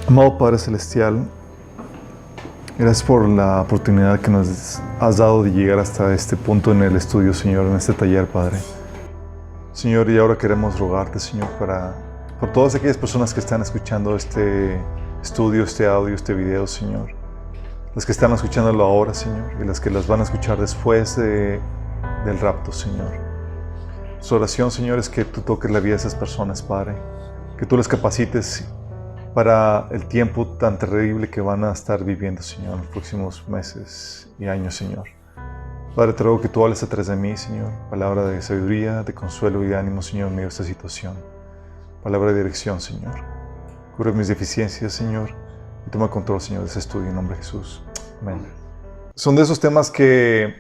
Amado Padre Celestial, gracias por la oportunidad que nos has dado de llegar hasta este punto en el estudio, Señor, en este taller, Padre. Señor, y ahora queremos rogarte, Señor, por todas aquellas personas que están escuchando este estudio, este audio, este video, Señor. Las que están escuchándolo ahora, Señor, y las que las van a escuchar después del rapto, Señor. Su oración, Señor, es que tú toques la vida de esas personas, Padre. Que tú les capacites para el tiempo tan terrible que van a estar viviendo, Señor, en los próximos meses y años, Señor. Padre, te ruego que tú hables a través de mí, Señor. Palabra de sabiduría, de consuelo y de ánimo, Señor, en medio de esta situación. Palabra de dirección, Señor. Cubre mis deficiencias, Señor, y toma control, Señor, de ese estudio en nombre de Jesús. Amén. Son de esos temas que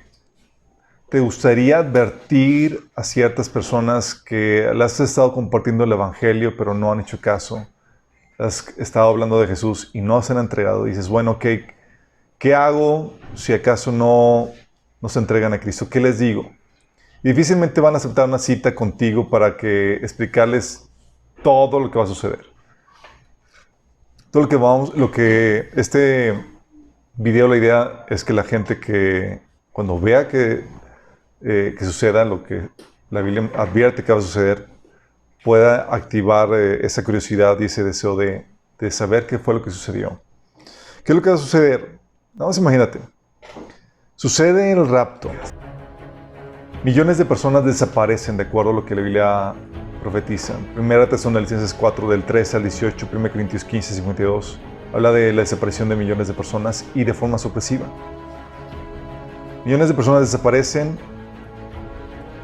te gustaría advertir a ciertas personas que las has estado compartiendo el Evangelio, pero no han hecho caso. Has estado hablando de Jesús y no se han entregado. Y dices, bueno, ¿qué hago si acaso no se entregan a Cristo? ¿Qué les digo? Y difícilmente van a aceptar una cita contigo para que explicarles todo lo que va a suceder. Todo lo que este video, la idea es que la gente que cuando vea que suceda lo que la Biblia advierte que va a suceder, pueda activar esa curiosidad y ese deseo de saber qué fue lo que sucedió. ¿Qué es lo que va a suceder? Nada más imagínate. Sucede el rapto. Millones de personas desaparecen de acuerdo a lo que la Biblia profetiza. Primera Tesalonicenses 4, del 13 al 18, 1 Corintios 15, 52. Habla de la desaparición de millones de personas y de forma sorpresiva. Millones de personas desaparecen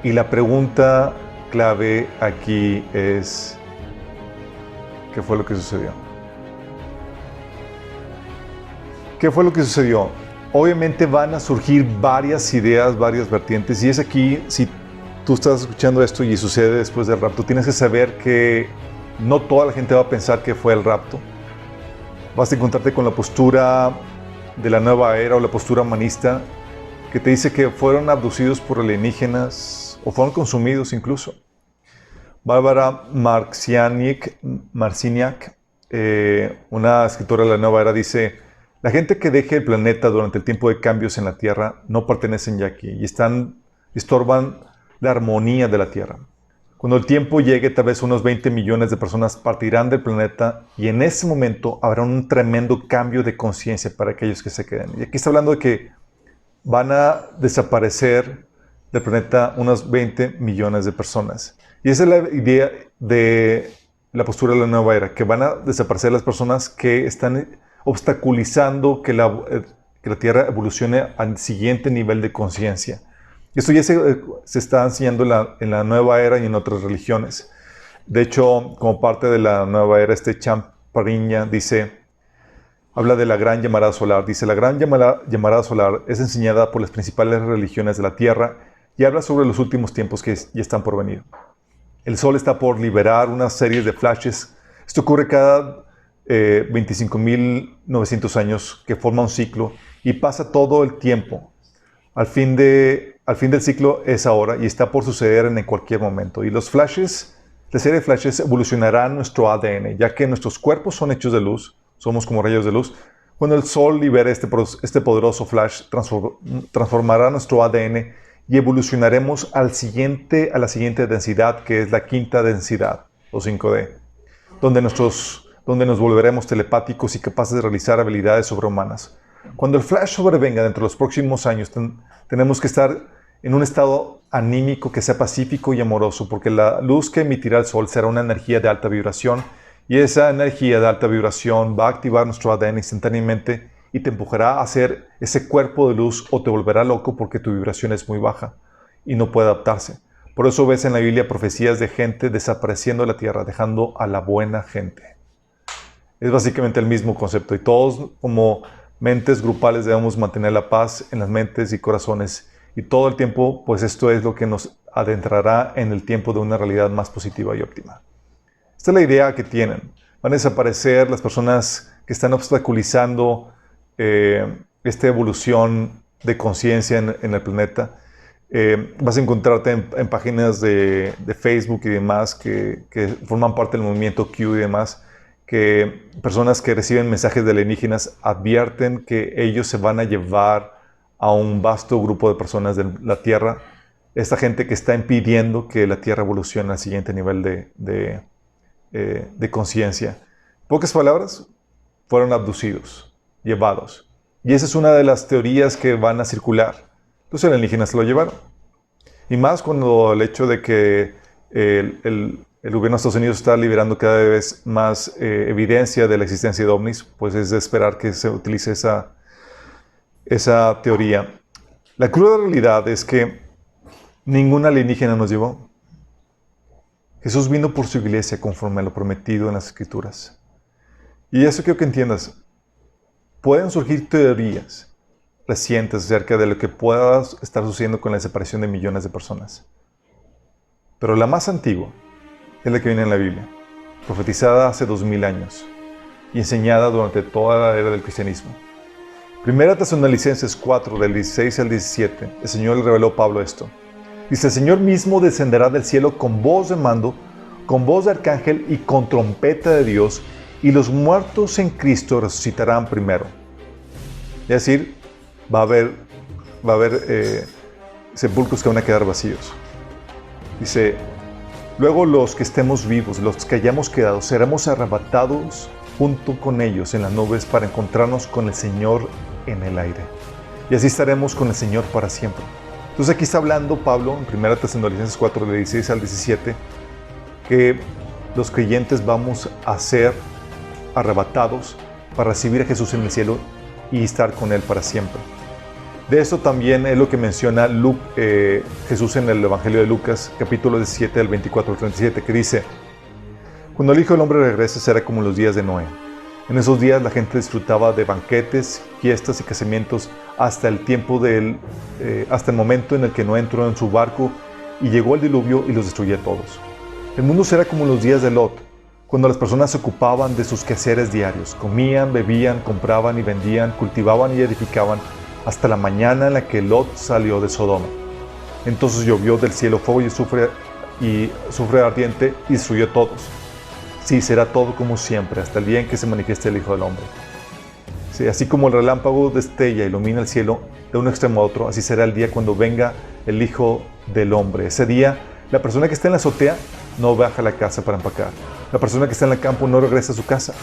y la pregunta clave aquí es: ¿qué fue lo que sucedió? ¿Qué fue lo que sucedió? Obviamente van a surgir varias ideas, varias vertientes, y es aquí, si tú estás escuchando esto y sucede después del rapto, tienes que saber que no toda la gente va a pensar que fue el rapto. Vas a encontrarte con la postura de la nueva era o la postura humanista que te dice que fueron abducidos por alienígenas o fueron consumidos incluso. Bárbara Marciniak, una escritora de la nueva era, dice: la gente que deje el planeta durante el tiempo de cambios en la Tierra no pertenecen ya aquí y estorban la armonía de la Tierra. Cuando el tiempo llegue, tal vez unos 20 millones de personas partirán del planeta y en ese momento habrá un tremendo cambio de conciencia para aquellos que se queden. Y aquí está hablando de que van a desaparecer del planeta unos 20 millones de personas. Y esa es la idea de la postura de la nueva era, que van a desaparecer las personas que están obstaculizando que la Tierra evolucione al siguiente nivel de conciencia. Esto ya se está enseñando en la nueva era y en otras religiones. De hecho, como parte de la nueva era, Champagnat habla de la gran llamarada solar. Dice: la gran llamarada solar es enseñada por las principales religiones de la Tierra y habla sobre los últimos tiempos que ya están por venir. El Sol está por liberar una serie de flashes. Esto ocurre cada 25.900 años, que forma un ciclo y pasa todo el tiempo. Al fin del ciclo es ahora y está por suceder en cualquier momento. Y la serie de flashes evolucionará nuestro ADN, ya que nuestros cuerpos son hechos de luz, somos como rayos de luz. Cuando el Sol libere este poderoso flash, transformará nuestro ADN y evolucionaremos a la siguiente densidad, que es la quinta densidad, o 5D, donde nos volveremos telepáticos y capaces de realizar habilidades sobrehumanas. Cuando el flash sobrevenga dentro de los próximos años, tenemos que estar en un estado anímico que sea pacífico y amoroso, porque la luz que emitirá el Sol será una energía de alta vibración, y esa energía de alta vibración va a activar nuestro ADN instantáneamente y te empujará a hacer ese cuerpo de luz, o te volverá loco porque tu vibración es muy baja y no puede adaptarse. Por eso ves en la Biblia profecías de gente desapareciendo de la tierra, dejando a la buena gente. Es básicamente el mismo concepto, y todos como mentes grupales debemos mantener la paz en las mentes y corazones, y todo el tiempo, pues esto es lo que nos adentrará en el tiempo de una realidad más positiva y óptima. Esta es la idea que tienen. Van a desaparecer las personas que están obstaculizando esta evolución de conciencia en el planeta. Vas a encontrarte en páginas de Facebook y demás que forman parte del movimiento Q y demás, que personas que reciben mensajes de alienígenas advierten que ellos se van a llevar a un vasto grupo de personas de la Tierra. Esta gente que está impidiendo que la Tierra evolucione al siguiente nivel de conciencia. En pocas palabras, fueron abducidos, llevados. Y esa es una de las teorías que van a circular. Los alienígenas se lo llevaron. Y más cuando el hecho de que el gobierno de Estados Unidos está liberando cada vez más evidencia de la existencia de ovnis, pues es de esperar que se utilice esa teoría. La cruda realidad es que ningún alienígena nos llevó. Jesús vino por su iglesia conforme a lo prometido en las Escrituras. Y eso quiero que entiendas. Pueden surgir teorías recientes acerca de lo que pueda estar sucediendo con la desaparición de millones de personas. Pero la más antigua es la que viene en la Biblia, profetizada hace 2000 años y enseñada durante toda la era del cristianismo. Primera Tesalonicenses 4, del 16 al 17, el Señor le reveló a Pablo esto. Dice, el Señor mismo descenderá del cielo con voz de mando, con voz de arcángel y con trompeta de Dios, y los muertos en Cristo resucitarán primero. Es decir, va a haber sepulcros que van a quedar vacíos. Dice, luego los que estemos vivos, los que hayamos quedado, seremos arrebatados junto con ellos en las nubes para encontrarnos con el Señor en el aire. Y así estaremos con el Señor para siempre. Entonces aquí está hablando Pablo en 1 Tesalonicenses 4, de 16 al 17, que los creyentes vamos a ser arrebatados para recibir a Jesús en el cielo y estar con Él para siempre. De esto también es lo que menciona Jesús en el Evangelio de Lucas, capítulo 17, del 24 al 37, que dice, cuando el Hijo del Hombre regrese será como en los días de Noé. En esos días la gente disfrutaba de banquetes, fiestas y casamientos hasta el momento en el que Noé entró en su barco y llegó el diluvio y los destruyó a todos. El mundo será como en los días de Lot, cuando las personas se ocupaban de sus quehaceres diarios, comían, bebían, compraban y vendían, cultivaban y edificaban, hasta la mañana en la que Lot salió de Sodoma. Entonces llovió del cielo fuego y azufre ardiente y destruyó a todos. Sí, será todo como siempre, hasta el día en que se manifieste el Hijo del Hombre. Sí, así como el relámpago destella y ilumina el cielo de un extremo a otro, así será el día cuando venga el Hijo del Hombre. Ese día, la persona que está en la azotea no baja a la casa para empacar. La persona que está en el campo no regresa a su casa.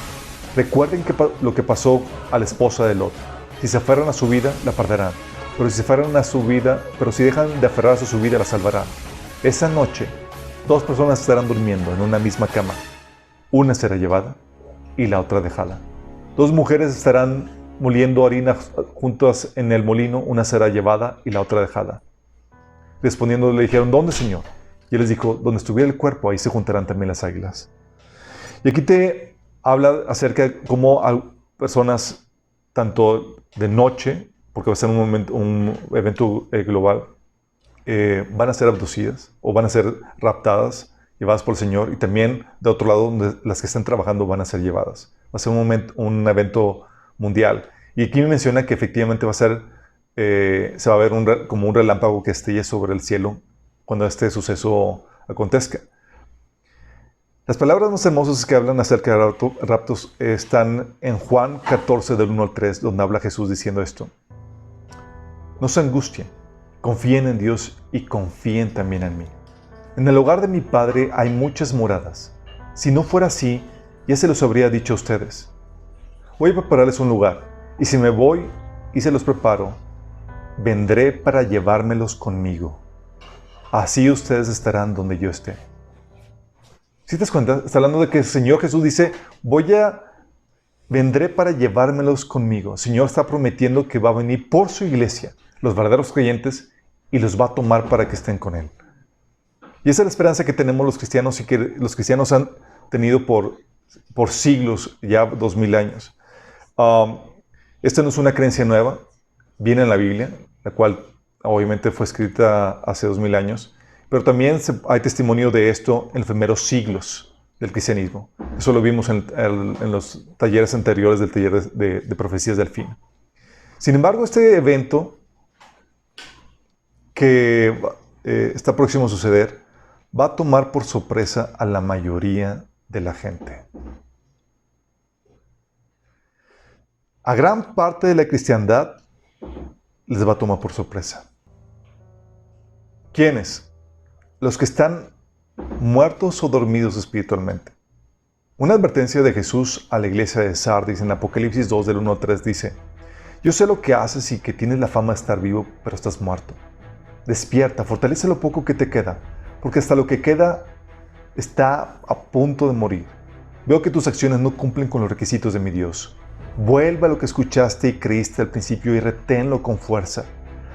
Recuerden lo que pasó a la esposa de Lot. Si se aferran a su vida, la perderán. Pero si dejan de aferrarse a su vida, la salvarán. Esa noche, dos personas estarán durmiendo en una misma cama. Una será llevada y la otra dejada. Dos mujeres estarán moliendo harina juntas en el molino. Una será llevada y la otra dejada. Respondiendo le dijeron, ¿dónde, Señor? Y él les dijo, donde estuviera el cuerpo, ahí se juntarán también las águilas. Y aquí te habla acerca de cómo hay personas, tanto de noche, porque va a ser un evento global, van a ser abducidas o van a ser raptadas, llevadas por el Señor, y también de otro lado, donde las que están trabajando van a ser llevadas. Va a ser un evento mundial. Y aquí me menciona que efectivamente se va a ver como un relámpago que estelle sobre el cielo cuando este suceso acontezca. Las palabras más hermosas que hablan acerca de raptos están en Juan 14, del 1 al 3, donde habla Jesús diciendo esto. No se angustien, confíen en Dios y confíen también en mí. En el hogar de mi Padre hay muchas moradas. Si no fuera así, ya se los habría dicho a ustedes. Voy a prepararles un lugar, y si me voy y se los preparo, vendré para llevármelos conmigo. Así ustedes estarán donde yo esté. ¿Sí te das cuenta? Está hablando de que el Señor Jesús dice, vendré para llevármelos conmigo. El Señor está prometiendo que va a venir por su iglesia, los verdaderos creyentes, y los va a tomar para que estén con Él. Y esa es la esperanza que tenemos los cristianos y que los cristianos han tenido por siglos, ya 2000 años. Esta no es una creencia nueva, viene en la Biblia, la cual obviamente fue escrita hace 2000 años, pero también hay testimonio de esto en los primeros siglos del cristianismo. Eso lo vimos en los talleres anteriores del taller de profecías del fin. Sin embargo, este evento que está próximo a suceder, va a tomar por sorpresa a la mayoría de la gente. A gran parte de la cristiandad les va a tomar por sorpresa. ¿Quiénes? Los que están muertos o dormidos espiritualmente. Una advertencia de Jesús a la iglesia de Sardis en Apocalipsis 2 del 1 al 3 dice: yo sé lo que haces y que tienes la fama de estar vivo, pero estás muerto. Despierta, fortalece lo poco que te queda, porque hasta lo que queda está a punto de morir. Veo que tus acciones no cumplen con los requisitos de mi Dios. Vuelve a lo que escuchaste y creíste al principio y reténlo con fuerza.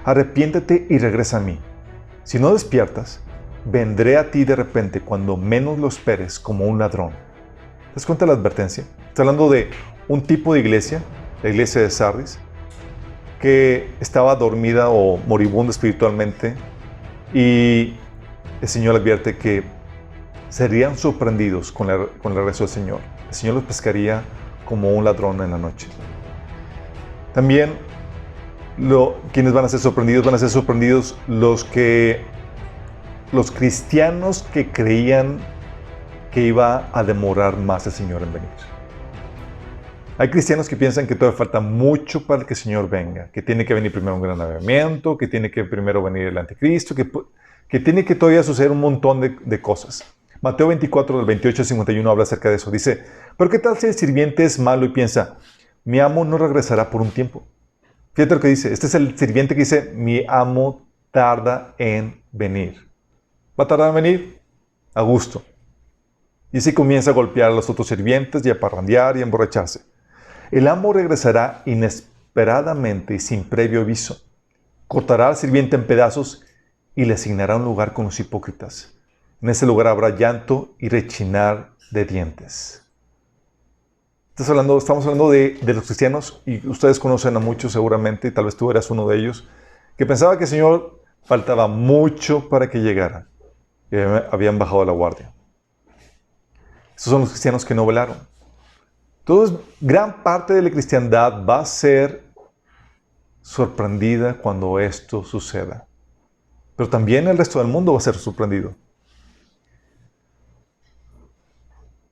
Arrepiéntete y regresa a mí. Si no despiertas, vendré a ti de repente cuando menos lo esperes, como un ladrón. ¿Te das cuenta de la advertencia? Está hablando de un tipo de iglesia, la iglesia de Sardis, que estaba dormida o moribunda espiritualmente, y el Señor advierte que serían sorprendidos con el regreso del Señor. El Señor los pescaría como un ladrón en la noche. También, ¿quiénes van a ser sorprendidos? Van a ser sorprendidos los cristianos que creían que iba a demorar más el Señor en venir. Hay cristianos que piensan que todavía falta mucho para que el Señor venga, que tiene que venir primero un gran avivamiento, que tiene que primero venir el anticristo, que tiene que todavía suceder un montón de cosas. Mateo 24, del 28 al 51 habla acerca de eso. Dice: pero ¿qué tal si el sirviente es malo y piensa, mi amo no regresará por un tiempo? Fíjate lo que dice. Este es el sirviente que dice, mi amo tarda en venir. ¿Va a tardar en venir? A gusto. Y así comienza a golpear a los otros sirvientes y a parrandear y a emborracharse. El amo regresará inesperadamente y sin previo aviso. Cortará al sirviente en pedazos y le asignará un lugar con los hipócritas. En ese lugar habrá llanto y rechinar de dientes. Estamos hablando de los cristianos, y ustedes conocen a muchos seguramente, y tal vez tú eras uno de ellos, que pensaba que el Señor faltaba mucho para que llegara. Y habían bajado la guardia. Estos son los cristianos que no velaron. Entonces, gran parte de la cristiandad va a ser sorprendida cuando esto suceda. Pero también el resto del mundo va a ser sorprendido.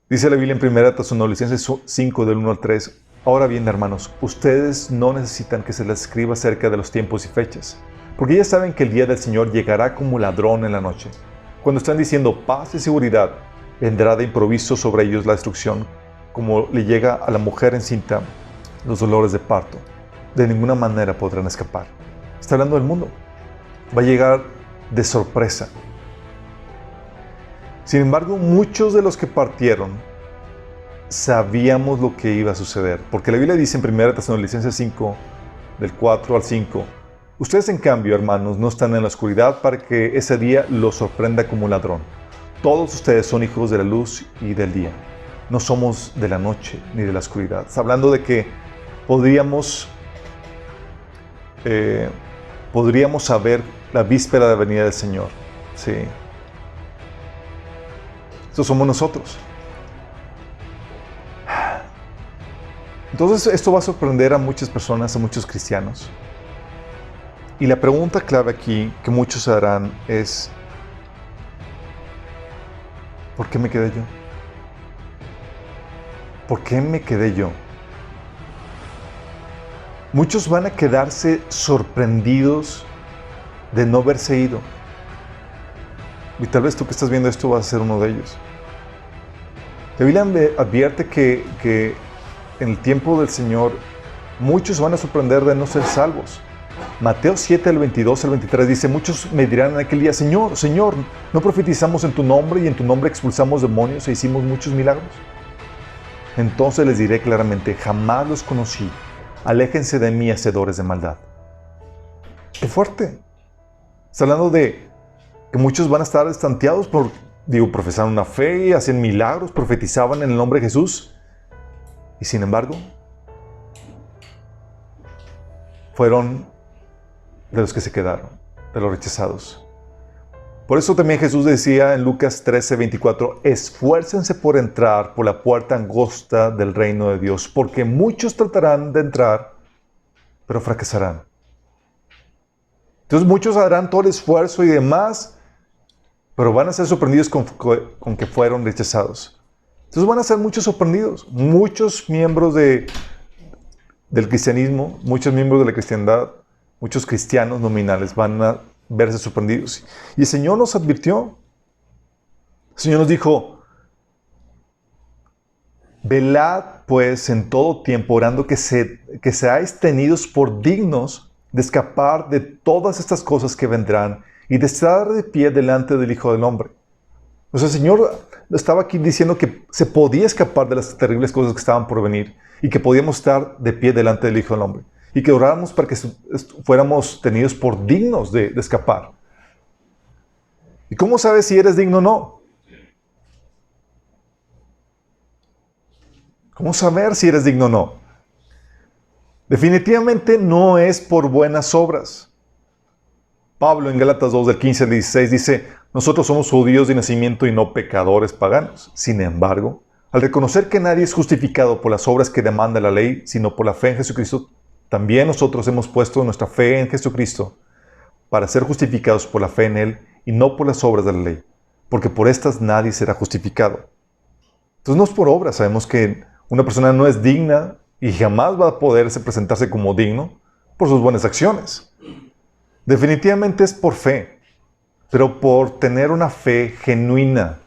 Dice la Biblia en 1 Tesalonicenses 5, del 1 al 3, ahora bien, hermanos, ustedes no necesitan que se les escriba acerca de los tiempos y fechas, porque ya saben que el día del Señor llegará como ladrón en la noche. Cuando están diciendo paz y seguridad, vendrá de improviso sobre ellos la destrucción, como le llega a la mujer encinta los dolores de parto. De ninguna manera podrán escapar. Está hablando del mundo. Va a llegar de sorpresa. Sin embargo, muchos de los que partieron sabíamos lo que iba a suceder, porque la Biblia dice en 1 Tesalonicenses 5, del 4 al 5, ustedes en cambio, hermanos, no están en la oscuridad para que ese día los sorprenda como un ladrón. Todos ustedes son hijos de la luz y del día. No somos de la noche ni de la oscuridad. Está hablando de que podríamos saber la víspera de la venida del Señor. Sí. Estos somos nosotros. Entonces, esto va a sorprender a muchas personas, a muchos cristianos. Y la pregunta clave aquí que muchos harán es: ¿por qué me quedé yo? ¿Por qué me quedé yo? Muchos van a quedarse sorprendidos de no haberse ido. Y tal vez tú que estás viendo esto vas a ser uno de ellos. La Biblia advierte que en el tiempo del Señor muchos van a sorprender de no ser salvos. Mateo 7, del 22 al 23 dice: muchos me dirán en aquel día, Señor, Señor, ¿no profetizamos en tu nombre y en tu nombre expulsamos demonios e hicimos muchos milagros? Entonces les diré claramente, jamás los conocí. Aléjense de mí, hacedores de maldad. ¡Qué fuerte! Está hablando de que muchos van a estar estanteados profesaban una fe, hacían milagros, profetizaban en el nombre de Jesús. Y sin embargo, fueron de los que se quedaron, de los rechazados. Por eso también Jesús decía en Lucas 13, 24, esfuércense por entrar por la puerta angosta del reino de Dios, porque muchos tratarán de entrar, pero fracasarán. Entonces muchos harán todo el esfuerzo y demás, pero van a ser sorprendidos con que fueron rechazados. Entonces van a ser muchos sorprendidos. Muchos miembros de del cristianismo, muchos miembros de la cristiandad, muchos cristianos nominales van a verse sorprendidos. Y el Señor nos advirtió. El Señor nos dijo: velad pues en todo tiempo, orando que seáis tenidos por dignos de escapar de todas estas cosas que vendrán y de estar de pie delante del Hijo del Hombre. O sea, el Señor estaba aquí diciendo que se podía escapar de las terribles cosas que estaban por venir y que podíamos estar de pie delante del Hijo del Hombre y que oráramos para que fuéramos tenidos por dignos de escapar. ¿Y cómo sabes si eres digno o no? ¿Cómo saber si eres digno o no? Definitivamente no es por buenas obras. Pablo en Gálatas 2, del 15 al 16 dice: nosotros somos judíos de nacimiento y no pecadores paganos. Sin embargo, al reconocer que nadie es justificado por las obras que demanda la ley, sino por la fe en Jesucristo, también nosotros hemos puesto nuestra fe en Jesucristo para ser justificados por la fe en Él y no por las obras de la ley, porque por estas nadie será justificado. Entonces no es por obras. Sabemos que una persona no es digna y jamás va a poderse presentarse como digno por sus buenas acciones. Definitivamente es por fe, pero por tener una fe genuina.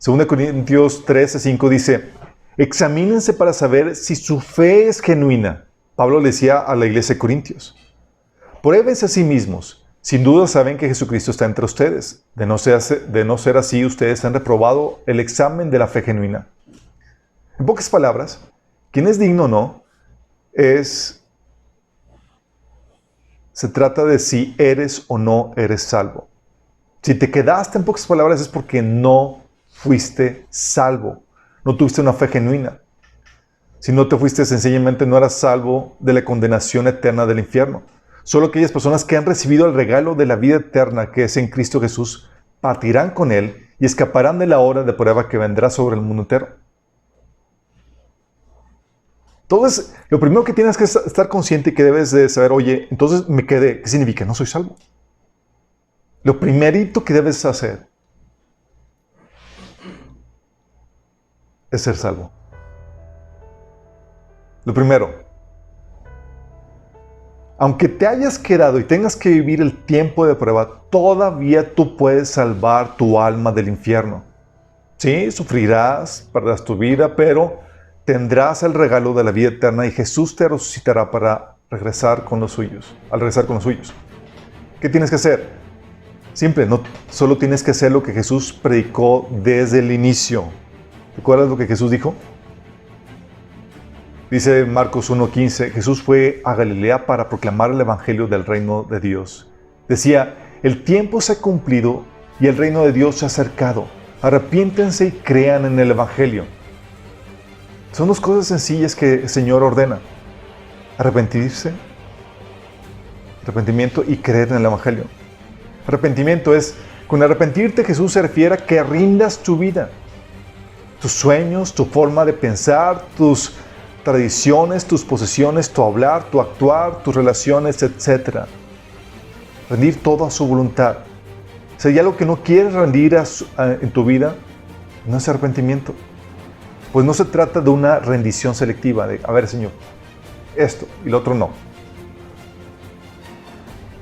2 Corintios 13:5 dice: examínense para saber si su fe es genuina. Pablo le decía a la iglesia de Corintios: pruébense a sí mismos. Sin duda saben que Jesucristo está entre ustedes. De no ser así, ustedes han reprobado el examen de la fe genuina. En pocas palabras, quién es digno o no, se trata de si eres o no eres salvo. Si te quedaste, en pocas palabras, es porque no fuiste salvo. No tuviste una fe genuina. Si no te fuiste, sencillamente no eras salvo de la condenación eterna del infierno. Solo aquellas personas que han recibido el regalo de la vida eterna que es en Cristo Jesús partirán con Él y escaparán de la hora de prueba que vendrá sobre el mundo entero. Entonces, lo primero que tienes que estar consciente y que debes de saber: oye, entonces me quedé. ¿Qué significa? No soy salvo. Lo primerito que debes hacer es ser salvo. Lo primero. Aunque te hayas quedado y tengas que vivir el tiempo de prueba, todavía tú puedes salvar tu alma del infierno. Sí, sufrirás, perderás tu vida, pero tendrás el regalo de la vida eterna y Jesús te resucitará para regresar con los suyos. Al regresar con los suyos, ¿qué tienes que hacer? Simple, no solo tienes que hacer lo que Jesús predicó desde el inicio. ¿Recuerdas lo que Jesús dijo? Dice Marcos 1:15, Jesús fue a Galilea para proclamar el evangelio del reino de Dios. Decía: el tiempo se ha cumplido y el reino de Dios se ha acercado. Arrepiéntense y crean en el evangelio. Son dos cosas sencillas que el Señor ordena: arrepentirse, arrepentimiento, y creer en el evangelio. Arrepentimiento es, con arrepentirte, Jesús se refiere a que rindas tu vida, tus sueños, tu forma de pensar, tus tradiciones, tus posesiones, tu hablar, tu actuar, tus relaciones, etc. Rendir todo a su voluntad. Si hay algo que no quieres rendir en tu vida, no es arrepentimiento. Pues no se trata de una rendición selectiva, de: a ver, Señor, esto y lo otro no.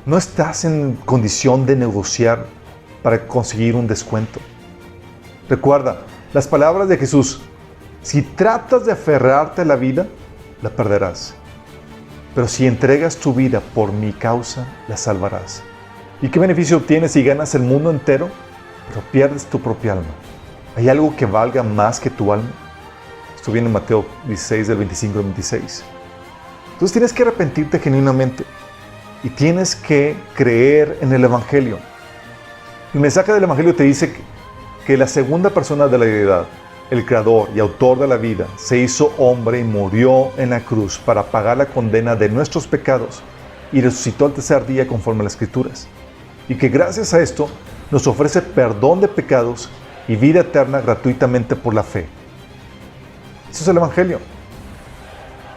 No estás en condición de negociar para conseguir un descuento. Recuerda las palabras de Jesús: si tratas de aferrarte a la vida, la perderás. Pero si entregas tu vida por mi causa, la salvarás. ¿Y qué beneficio obtienes si ganas el mundo entero, pero pierdes tu propia alma? ¿Hay algo que valga más que tu alma? Esto viene en Mateo 16, del 25 al 26. Entonces tienes que arrepentirte genuinamente y tienes que creer en el evangelio. El mensaje del evangelio te dice que la segunda persona de la deidad, el creador y autor de la vida, se hizo hombre y murió en la cruz para pagar la condena de nuestros pecados y resucitó al tercer día conforme a las Escrituras. Y que gracias a esto nos ofrece perdón de pecados y vida eterna gratuitamente por la fe. Eso es el evangelio.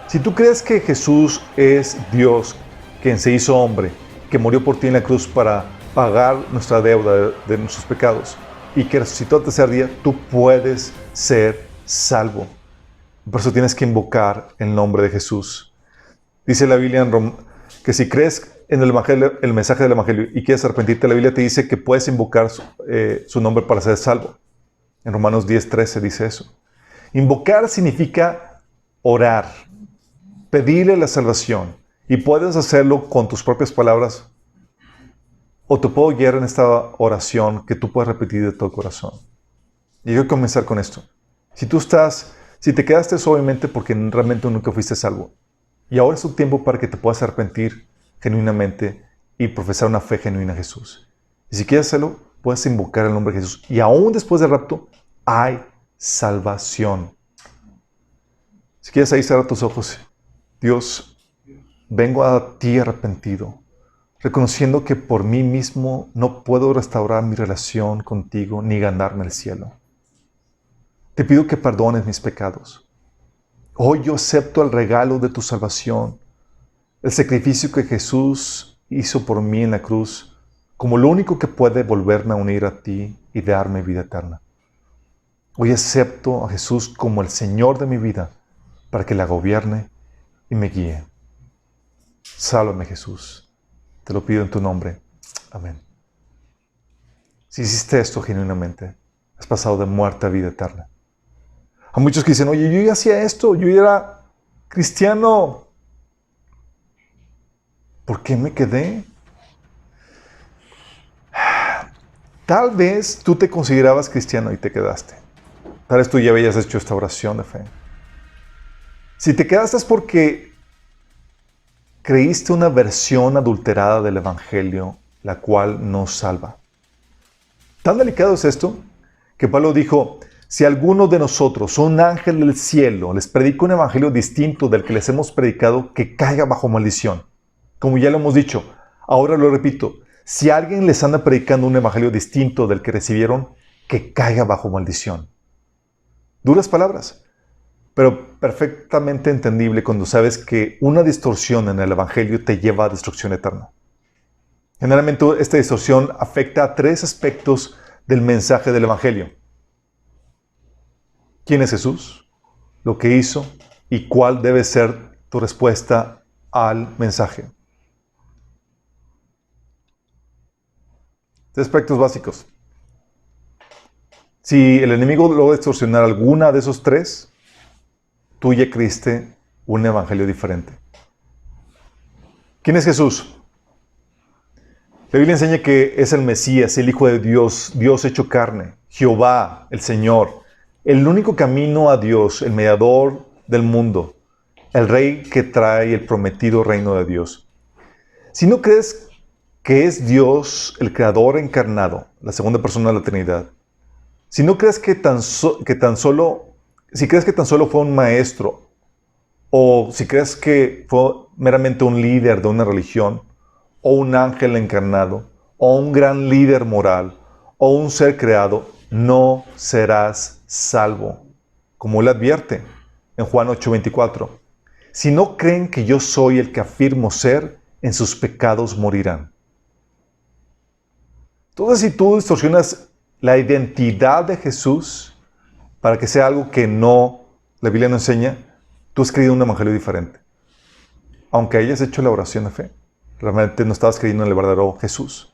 Si tú crees que Jesús es Dios, quien se hizo hombre, que murió por ti en la cruz para pagar nuestra deuda de nuestros pecados y que resucitó al tercer día, tú puedes ser salvo. Por eso tienes que invocar el nombre de Jesús. Dice la Biblia que si crees en el mensaje del Evangelio y quieres arrepentirte, la Biblia te dice que puedes invocar su nombre para ser salvo. En Romanos 10:13 dice eso. Invocar significa orar, pedirle la salvación. Y puedes hacerlo con tus propias palabras o te puedo guiar en esta oración que tú puedes repetir de todo corazón. Y yo voy a comenzar con esto. Si te quedaste suavemente porque realmente nunca fuiste salvo, y ahora es tu tiempo para que te puedas arrepentir genuinamente y profesar una fe genuina a Jesús. Y si quieres hacerlo, puedes invocar el nombre de Jesús. Y aún después del rapto, hay salvación. Si quieres ahí, cierra tus ojos. Dios, vengo a ti arrepentido, reconociendo que por mí mismo no puedo restaurar mi relación contigo ni ganarme el cielo. Te pido que perdones mis pecados. Hoy yo acepto el regalo de tu salvación, el sacrificio que Jesús hizo por mí en la cruz, como lo único que puede volverme a unir a ti y darme vida eterna. Hoy acepto a Jesús como el Señor de mi vida, para que la gobierne y me guíe. Sálvame, Jesús. Te lo pido en tu nombre. Amén. Si hiciste esto genuinamente, has pasado de muerte a vida eterna. A muchos que dicen, oye, yo ya hacía esto, yo ya era cristiano. ¿Por qué me quedé? Tal vez tú te considerabas cristiano y te quedaste. Tal vez tú ya habías hecho esta oración de fe. Si te quedaste es porque creíste una versión adulterada del Evangelio, la cual no salva. Tan delicado es esto que Pablo dijo, si alguno de nosotros, un ángel del cielo, les predica un evangelio distinto del que les hemos predicado, que caiga bajo maldición. Como ya lo hemos dicho, ahora lo repito, si alguien les anda predicando un evangelio distinto del que recibieron, que caiga bajo maldición. Duras palabras, pero perfectamente entendible cuando sabes que una distorsión en el evangelio te lleva a destrucción eterna. Generalmente esta distorsión afecta a 3 aspectos del mensaje del evangelio. ¿Quién es Jesús? ¿Lo que hizo? ¿Y cuál debe ser tu respuesta al mensaje? 3 aspectos básicos. Si el enemigo logra distorsionar alguna de esos 3, tú ya creíste un evangelio diferente. ¿Quién es Jesús? La Biblia enseña que es el Mesías, el Hijo de Dios, Dios hecho carne, Jehová, el Señor, el único camino a Dios, el mediador del mundo, el Rey que trae el prometido reino de Dios. Si no crees que es Dios, el Creador encarnado, la segunda persona de la Trinidad, si no crees que tan solo fue un maestro, o si crees que fue meramente un líder de una religión, o un ángel encarnado, o un gran líder moral, o un ser creado, no serás salvo. Como él advierte en Juan 8:24. Si no creen que yo soy el que afirmo ser, en sus pecados morirán. Entonces, si tú distorsionas la identidad de Jesús para que sea algo que la Biblia no enseña, tú has creído un evangelio diferente. Aunque hayas hecho la oración de fe, realmente no estabas creyendo en el verdadero Jesús.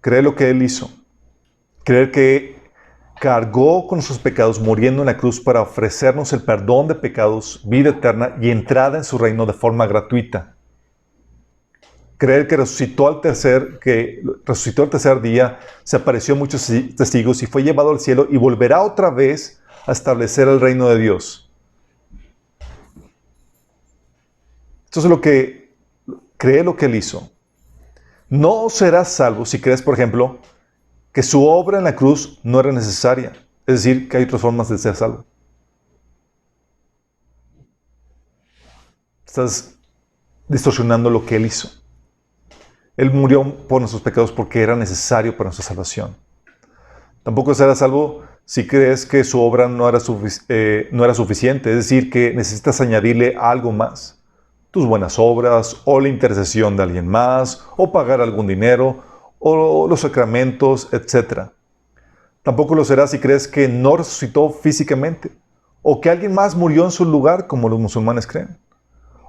Creer lo que Él hizo. Creer que cargó con sus pecados muriendo en la cruz para ofrecernos el perdón de pecados, vida eterna y entrada en su reino de forma gratuita. Creer que resucitó al tercer día, se apareció a muchos testigos y fue llevado al cielo y volverá otra vez a establecer el reino de Dios. Esto es lo que cree lo que Él hizo. No serás salvo si crees, por ejemplo, que su obra en la cruz no era necesaria. Es decir, que hay otras formas de ser salvo. Estás distorsionando lo que Él hizo. Él murió por nuestros pecados porque era necesario para nuestra salvación. Tampoco serás salvo si crees que su obra no era suficiente. Es decir, que necesitas añadirle algo más. Tus buenas obras, o la intercesión de alguien más, o pagar algún dinero, o los sacramentos, etc. Tampoco lo serás si crees que no resucitó físicamente, o que alguien más murió en su lugar, como los musulmanes creen,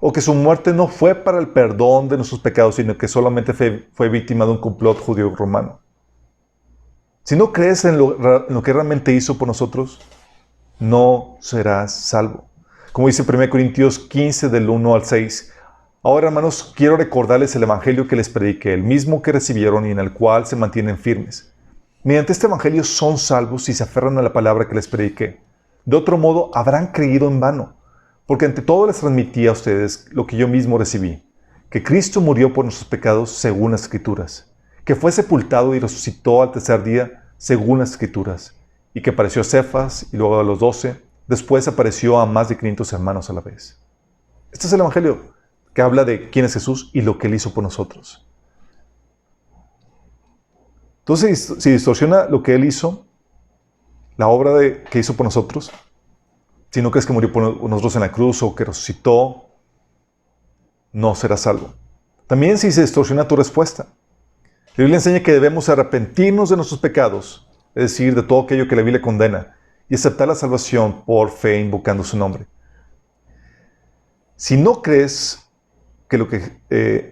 o que su muerte no fue para el perdón de nuestros pecados, sino que solamente fue víctima de un complot judío-romano. Si no crees en lo que realmente hizo por nosotros, no serás salvo. Como dice 1 Corintios 15, del 1 al 6. Ahora, hermanos, quiero recordarles el evangelio que les prediqué, el mismo que recibieron y en el cual se mantienen firmes. Mediante este evangelio son salvos si se aferran a la palabra que les prediqué. De otro modo, habrán creído en vano, porque ante todo les transmití a ustedes lo que yo mismo recibí, que Cristo murió por nuestros pecados según las Escrituras, que fue sepultado y resucitó al tercer día según las Escrituras, y que apareció a Cefas y luego a los 12, después apareció a más de 500 hermanos a la vez. Este es el evangelio que habla de quién es Jesús y lo que Él hizo por nosotros. Entonces, si distorsiona lo que Él hizo, la obra que hizo por nosotros, si no crees que murió por nosotros en la cruz o que resucitó, no serás salvo. También si se distorsiona tu respuesta. La Biblia enseña que debemos arrepentirnos de nuestros pecados, es decir, de todo aquello que la Biblia condena, y aceptar la salvación por fe invocando su nombre. Si no crees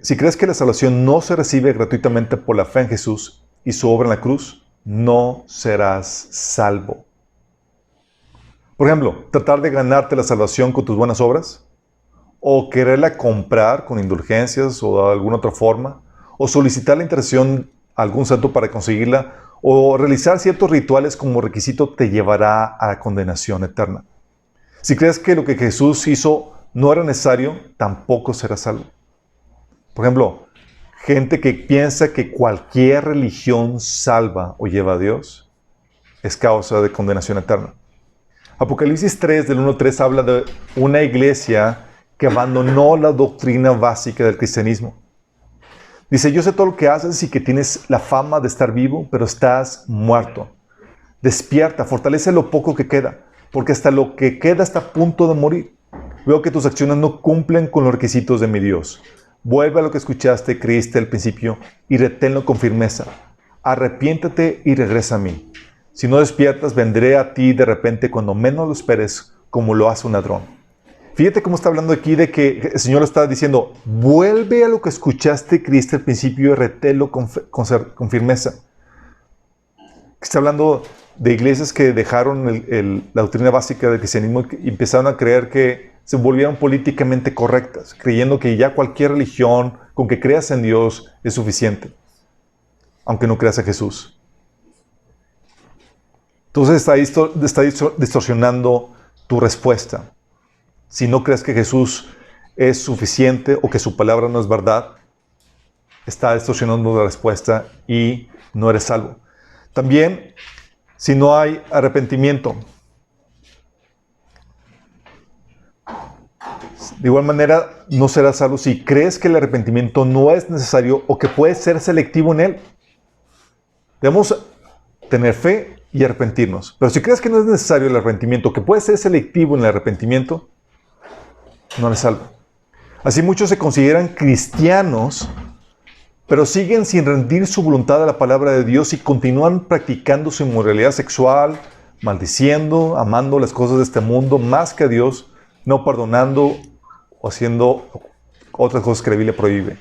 si crees que la salvación no se recibe gratuitamente por la fe en Jesús y su obra en la cruz, no serás salvo. Por ejemplo, tratar de ganarte la salvación con tus buenas obras, o quererla comprar con indulgencias o de alguna otra forma, o solicitar la intercesión a algún santo para conseguirla, o realizar ciertos rituales como requisito te llevará a la condenación eterna. Si crees que lo que Jesús hizo no era necesario, tampoco serás salvo. Por ejemplo, gente que piensa que cualquier religión salva o lleva a Dios, es causa de condenación eterna. Apocalipsis 3, del 1 al 3, habla de una iglesia que abandonó la doctrina básica del cristianismo. Dice, yo sé todo lo que haces y que tienes la fama de estar vivo, pero estás muerto. Despierta, fortalece lo poco que queda, porque hasta lo que queda está a punto de morir. Veo que tus acciones no cumplen con los requisitos de mi Dios. Vuelve a lo que escuchaste, creíste al principio y reténlo con firmeza. Arrepiéntate y regresa a mí. Si no despiertas, vendré a ti de repente cuando menos lo esperes, como lo hace un ladrón. Fíjate cómo está hablando aquí de que el Señor está diciendo, vuelve a lo que escuchaste, creíste al principio y retélo con firmeza. Está hablando de iglesias que dejaron la doctrina básica del cristianismo y empezaron a creer que se volvieron políticamente correctas, creyendo que ya cualquier religión, con que creas en Dios, es suficiente, aunque no creas en Jesús. Entonces está distorsionando tu respuesta. Si no crees que Jesús es suficiente o que su palabra no es verdad, está distorsionando la respuesta y no eres salvo. También, si no hay arrepentimiento. De igual manera, no serás salvo si crees que el arrepentimiento no es necesario o que puedes ser selectivo en él. Debemos tener fe y arrepentirnos. Pero si crees que no es necesario el arrepentimiento, que puedes ser selectivo en el arrepentimiento, no eres salvo. Así muchos se consideran cristianos, pero siguen sin rendir su voluntad a la palabra de Dios y continúan practicando su inmoralidad sexual, maldiciendo, amando las cosas de este mundo más que a Dios, no perdonando o haciendo otras cosas que la Biblia prohíbe.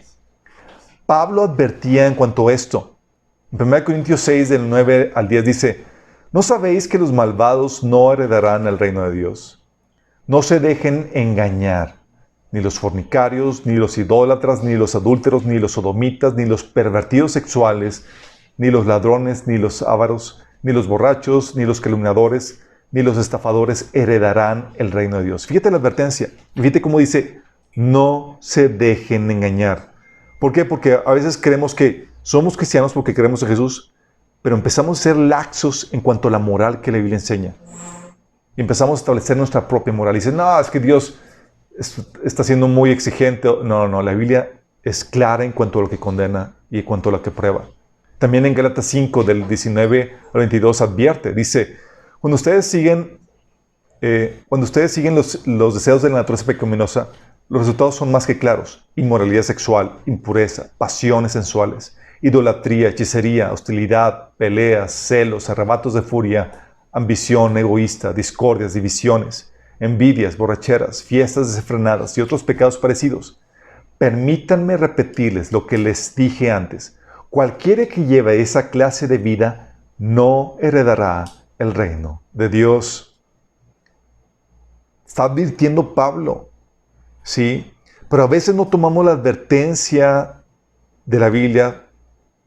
Pablo advertía en cuanto a esto. En 1 Corintios 6, del 9 al 10 dice, ¿no sabéis que los malvados no heredarán el reino de Dios? No se dejen engañar, ni los fornicarios, ni los idólatras, ni los adúlteros, ni los sodomitas, ni los pervertidos sexuales, ni los ladrones, ni los ávaros, ni los borrachos, ni los calumniadores, ni los estafadores heredarán el reino de Dios. Fíjate la advertencia. Fíjate cómo dice, no se dejen engañar. ¿Por qué? Porque a veces creemos que somos cristianos porque creemos en Jesús, pero empezamos a ser laxos en cuanto a la moral que la Biblia enseña. Y empezamos a establecer nuestra propia moral. Y dicen, no, es que Dios está siendo muy exigente. No, la Biblia es clara en cuanto a lo que condena y en cuanto a lo que prueba. También en Gálatas 5, del 19 al 22, advierte, dice, cuando ustedes siguen los deseos de la naturaleza pecaminosa, los resultados son más que claros. Inmoralidad sexual, impureza, pasiones sensuales, idolatría, hechicería, hostilidad, peleas, celos, arrebatos de furia, ambición egoísta, discordias, divisiones, envidias, borracheras, fiestas desenfrenadas y otros pecados parecidos. Permítanme repetirles lo que les dije antes. Cualquiera que lleve esa clase de vida no heredará el reino de Dios. Está advirtiendo Pablo, ¿sí? Pero a veces no tomamos la advertencia de la Biblia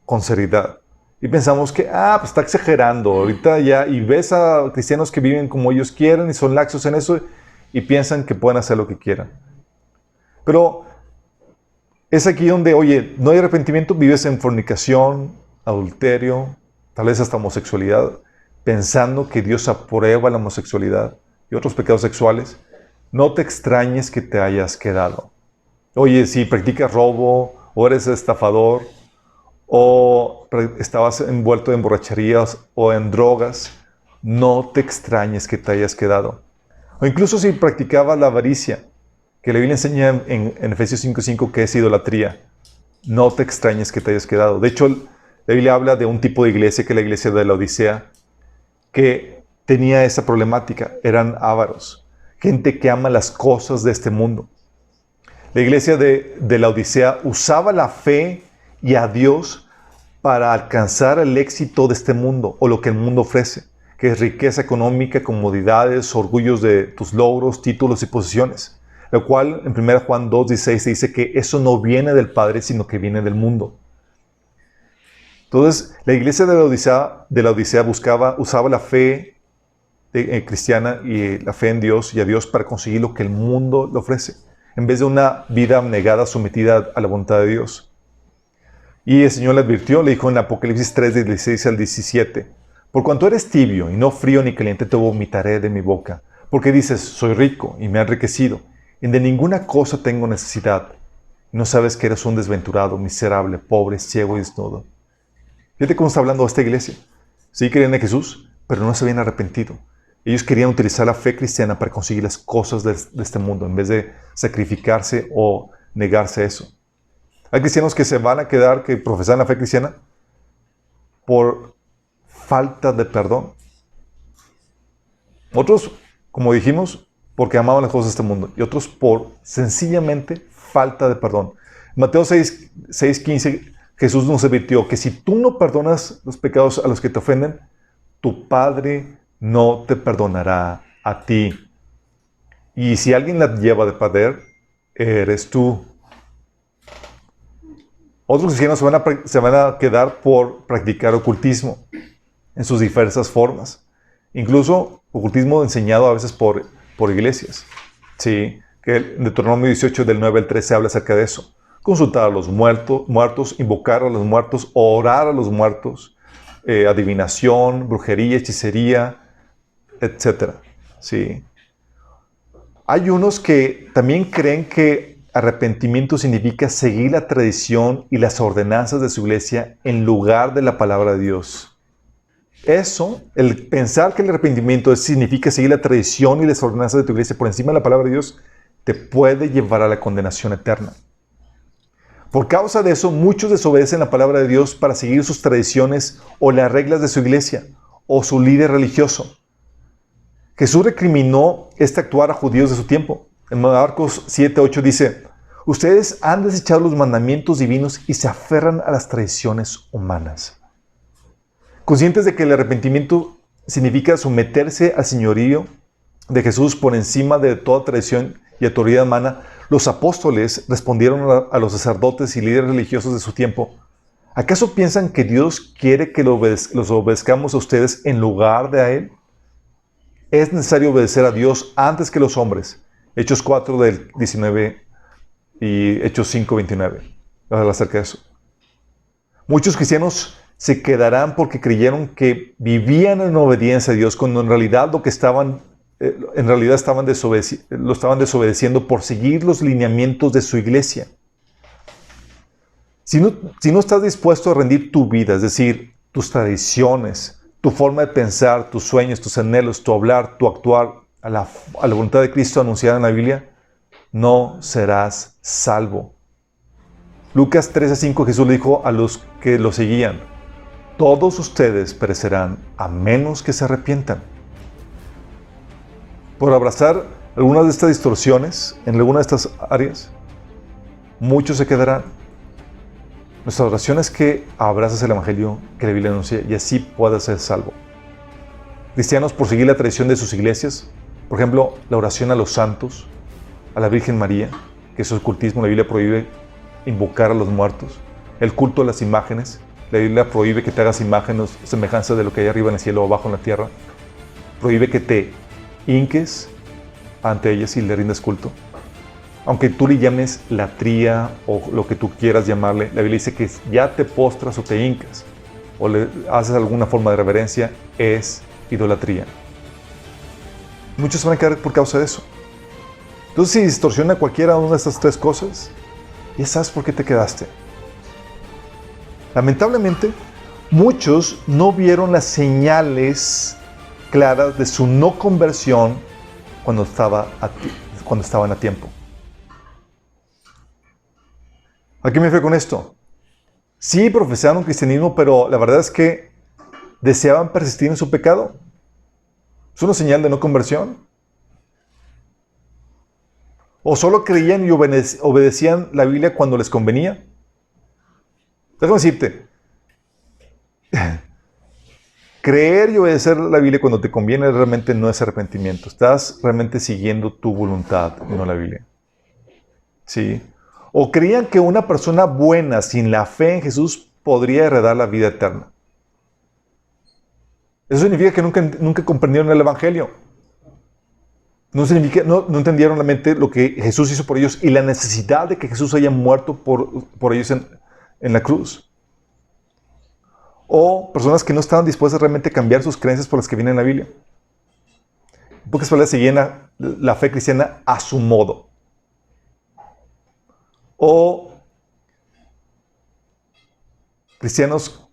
con seriedad. Y pensamos que, pues está exagerando. Ahorita ya, y ves a cristianos que viven como ellos quieren y son laxos en eso y piensan que pueden hacer lo que quieran. Pero es aquí donde, oye, no hay arrepentimiento, vives en fornicación, adulterio, tal vez hasta homosexualidad, pensando que Dios aprueba la homosexualidad y otros pecados sexuales. No te extrañes que te hayas quedado. Oye, si practicas robo, o eres estafador, o estabas envuelto en borracherías o en drogas, no te extrañes que te hayas quedado. O incluso si practicabas la avaricia, que la Biblia enseña en Efesios 5:5 que es idolatría, no te extrañes que te hayas quedado. De hecho, la Biblia habla de un tipo de iglesia, que es la iglesia de la Odisea, que tenía esa problemática. Eran ávaros, gente que ama las cosas de este mundo. La iglesia de la Odisea usaba la fe y a Dios para alcanzar el éxito de este mundo o lo que el mundo ofrece, que es riqueza económica, comodidades, orgullos de tus logros, títulos y posiciones. Lo cual en 1 Juan 2:16 se dice que eso no viene del Padre, sino que viene del mundo. Entonces, la iglesia de la Odisea usaba la fe cristiana y la fe en Dios y a Dios para conseguir lo que el mundo le ofrece, en vez de una vida abnegada, sometida a la voluntad de Dios. Y el Señor le advirtió, le dijo en Apocalipsis 3:16 al 17, por cuanto eres tibio y no frío ni caliente, te vomitaré de mi boca, porque dices, soy rico y me he enriquecido, y de ninguna cosa tengo necesidad, y no sabes que eres un desventurado, miserable, pobre, ciego y desnudo. Fíjate cómo está hablando esta iglesia. Sí creían en Jesús, pero no se habían arrepentido. Ellos querían utilizar la fe cristiana para conseguir las cosas de este mundo, en vez de sacrificarse o negarse a eso. Hay cristianos que se van a quedar, que profesan la fe cristiana, por falta de perdón. Otros, como dijimos, porque amaban las cosas de este mundo. Y otros por sencillamente falta de perdón. En Mateo 6:15, Jesús nos advirtió que si tú no perdonas los pecados a los que te ofenden, tu Padre no te perdonará a ti. Y si alguien la lleva de perder, eres tú. Otros cristianos se van a quedar por practicar ocultismo en sus diversas formas. Incluso ocultismo enseñado a veces por iglesias. Sí, que en Deuteronomio 18 del 9 al 13 habla acerca de eso. Consultar a los muertos, invocar a los muertos, orar a los muertos, adivinación, brujería, hechicería, etc. Sí. Hay unos que también creen que arrepentimiento significa seguir la tradición y las ordenanzas de su iglesia en lugar de la palabra de Dios. Eso, el pensar que el arrepentimiento significa seguir la tradición y las ordenanzas de tu iglesia por encima de la palabra de Dios, te puede llevar a la condenación eterna. Por causa de eso, muchos desobedecen la palabra de Dios para seguir sus tradiciones o las reglas de su iglesia o su líder religioso. Jesús recriminó este actuar a judíos de su tiempo. En Marcos 7:8 dice, ustedes han desechado los mandamientos divinos y se aferran a las tradiciones humanas. Conscientes de que el arrepentimiento significa someterse al señorío de Jesús por encima de toda tradición y autoridad humana, los apóstoles respondieron a los sacerdotes y líderes religiosos de su tiempo, ¿acaso piensan que Dios quiere que los obedezcamos a ustedes en lugar de a Él? Es necesario obedecer a Dios antes que los hombres. Hechos 4 del 19 y Hechos 5:29. Habla acerca de eso. Muchos cristianos se quedarán porque creyeron que vivían en obediencia a Dios, cuando en realidad lo estaban desobedeciendo por seguir los lineamientos de su iglesia. Si no estás dispuesto a rendir tu vida, es decir, tus tradiciones, tu forma de pensar, tus sueños, tus anhelos, tu hablar, tu actuar a la voluntad de Cristo anunciada en la Biblia, no serás salvo. Lucas 13:5, Jesús le dijo a los que lo seguían, todos ustedes perecerán a menos que se arrepientan. Por abrazar algunas de estas distorsiones, en alguna de estas áreas, muchos se quedarán. Nuestra oración es que abraces el Evangelio que la Biblia anuncia y así puedas ser salvo. Cristianos, por seguir la tradición de sus iglesias, por ejemplo, la oración a los santos, a la Virgen María, que eso es ocultismo, la Biblia prohíbe invocar a los muertos, el culto a las imágenes, la Biblia prohíbe que te hagas imágenes, semejanza de lo que hay arriba en el cielo o abajo en la tierra, prohíbe que te hinques ante ellas y le rindas culto. Aunque tú le llames latría o lo que tú quieras llamarle, la Biblia dice que ya te postras o te hincas o le haces alguna forma de reverencia, es idolatría. Muchos se van a quedar por causa de eso. Entonces, si distorsiona cualquiera de una de estas tres cosas, ya sabes por qué te quedaste. Lamentablemente, muchos no vieron las señales claras de su no conversión cuando estaban a tiempo. ¿A qué me refiero con esto? Sí, profesaron cristianismo, pero la verdad es que deseaban persistir en su pecado. ¿Es una señal de no conversión? ¿O solo creían y obedecían la Biblia cuando les convenía? Déjame decirte, creer y obedecer la Biblia cuando te conviene realmente no es arrepentimiento. Estás realmente siguiendo tu voluntad y no la Biblia. ¿Sí? O creían que una persona buena sin la fe en Jesús podría heredar la vida eterna. Eso significa que nunca comprendieron el Evangelio. No entendieron realmente lo que Jesús hizo por ellos y la necesidad de que Jesús haya muerto por ellos en la cruz. O personas que no estaban dispuestas realmente a cambiar sus creencias por las que vienen en la Biblia. En pocas palabras, seguían la fe cristiana a su modo. O cristianos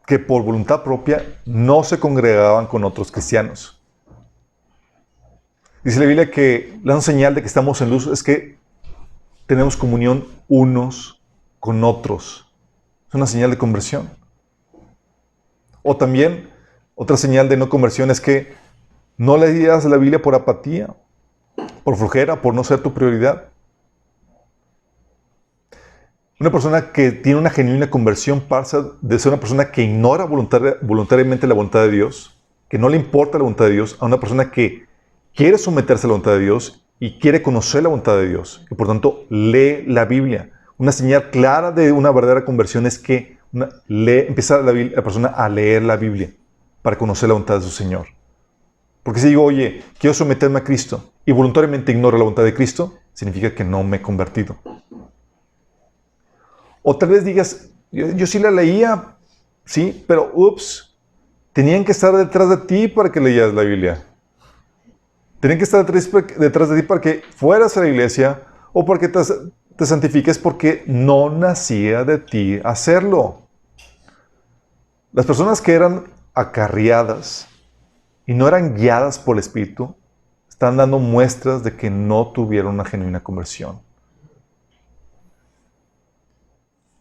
que por voluntad propia no se congregaban con otros cristianos. Dice la Biblia que la señal de que estamos en luz es que tenemos comunión unos con otros. Es una señal de conversión. O también, otra señal de no conversión es que no leías la Biblia por apatía, por flojera, por no ser tu prioridad. Una persona que tiene una genuina conversión pasa de ser una persona que ignora voluntariamente la voluntad de Dios, que no le importa la voluntad de Dios, a una persona que quiere someterse a la voluntad de Dios y quiere conocer la voluntad de Dios. Y por tanto, lee la Biblia. Una señal clara de una verdadera conversión es que empieza la persona a leer la Biblia para conocer la voluntad de su Señor. Porque si digo, oye, quiero someterme a Cristo y voluntariamente ignoro la voluntad de Cristo, significa que no me he convertido. O tal vez digas, yo sí la leía, sí, pero tenían que estar detrás de ti para que leyeras la Biblia. Tenían que estar detrás de ti para que fueras a la iglesia o para que te santifiques porque no nacía de ti hacerlo. Las personas que eran acarreadas y no eran guiadas por el Espíritu están dando muestras de que no tuvieron una genuina conversión.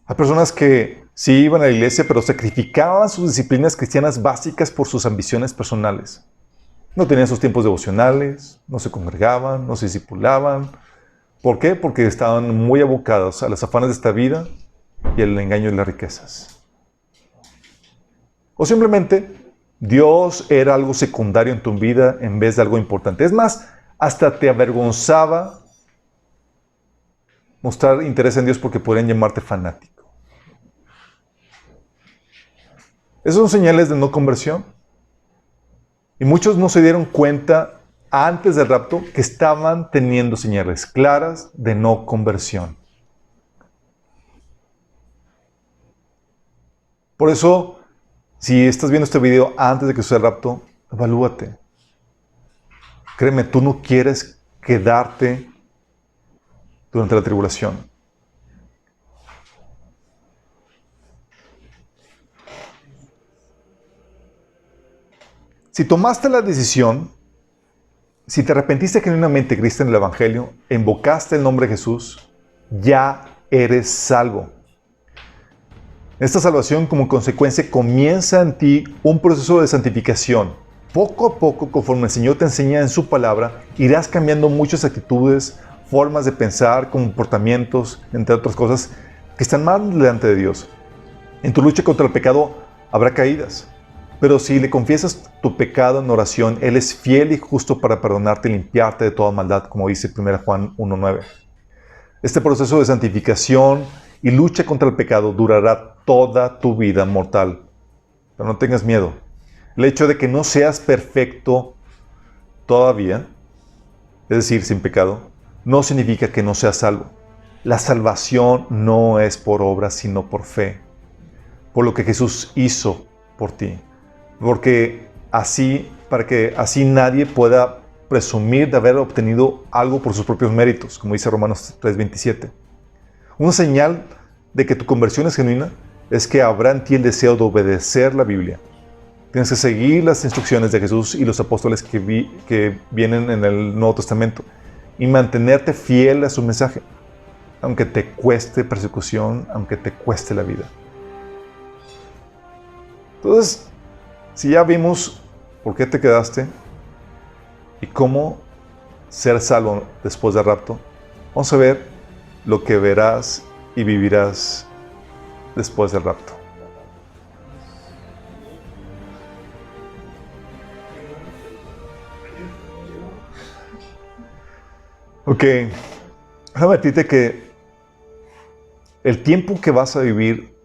Hay personas que sí iban a la iglesia, pero sacrificaban sus disciplinas cristianas básicas por sus ambiciones personales. No tenían sus tiempos devocionales, no se congregaban, no se discipulaban. ¿Por qué? Porque estaban muy abocados a los afanes de esta vida y al engaño de las riquezas. O simplemente Dios era algo secundario en tu vida en vez de algo importante. Es más, hasta te avergonzaba mostrar interés en Dios porque podrían llamarte fanático. Esas son señales de no conversión. Y muchos no se dieron cuenta antes del rapto que estaban teniendo señales claras de no conversión. Por eso, si estás viendo este video antes de que suceda el rapto, evalúate. Créeme, tú no quieres quedarte durante la tribulación. Si tomaste la decisión, si te arrepentiste genuinamente, creíste en el Evangelio, invocaste el nombre de Jesús, ya eres salvo. Esta salvación, como consecuencia, comienza en ti un proceso de santificación. poco a poco, conforme el Señor te enseña en su palabra, irás cambiando muchas actitudes, formas de pensar, comportamientos, entre otras cosas, que están mal delante de Dios. En tu lucha contra el pecado habrá caídas, pero si le confiesas tu pecado en oración, Él es fiel y justo para perdonarte y limpiarte de toda maldad, como dice 1 Juan 1:9. Este proceso de santificación y lucha contra el pecado durará toda tu vida mortal. Pero no tengas miedo. El hecho de que no seas perfecto todavía, es decir, sin pecado, no significa que no seas salvo. La salvación no es por obras, sino por fe. Por lo que Jesús hizo por ti. Para que así nadie pueda presumir de haber obtenido algo por sus propios méritos, como dice Romanos 3:27. Una señal de que tu conversión es genuina es que habrá en ti el deseo de obedecer la Biblia. Tienes que seguir las instrucciones de Jesús y los apóstoles que vienen en el Nuevo Testamento y mantenerte fiel a su mensaje, aunque te cueste persecución, aunque te cueste la vida. Entonces, si ya vimos por qué te quedaste y cómo ser salvo después del rapto, vamos a ver lo que verás y vivirás después del rapto. Ok, déjame decirte que el tiempo que vas a vivir,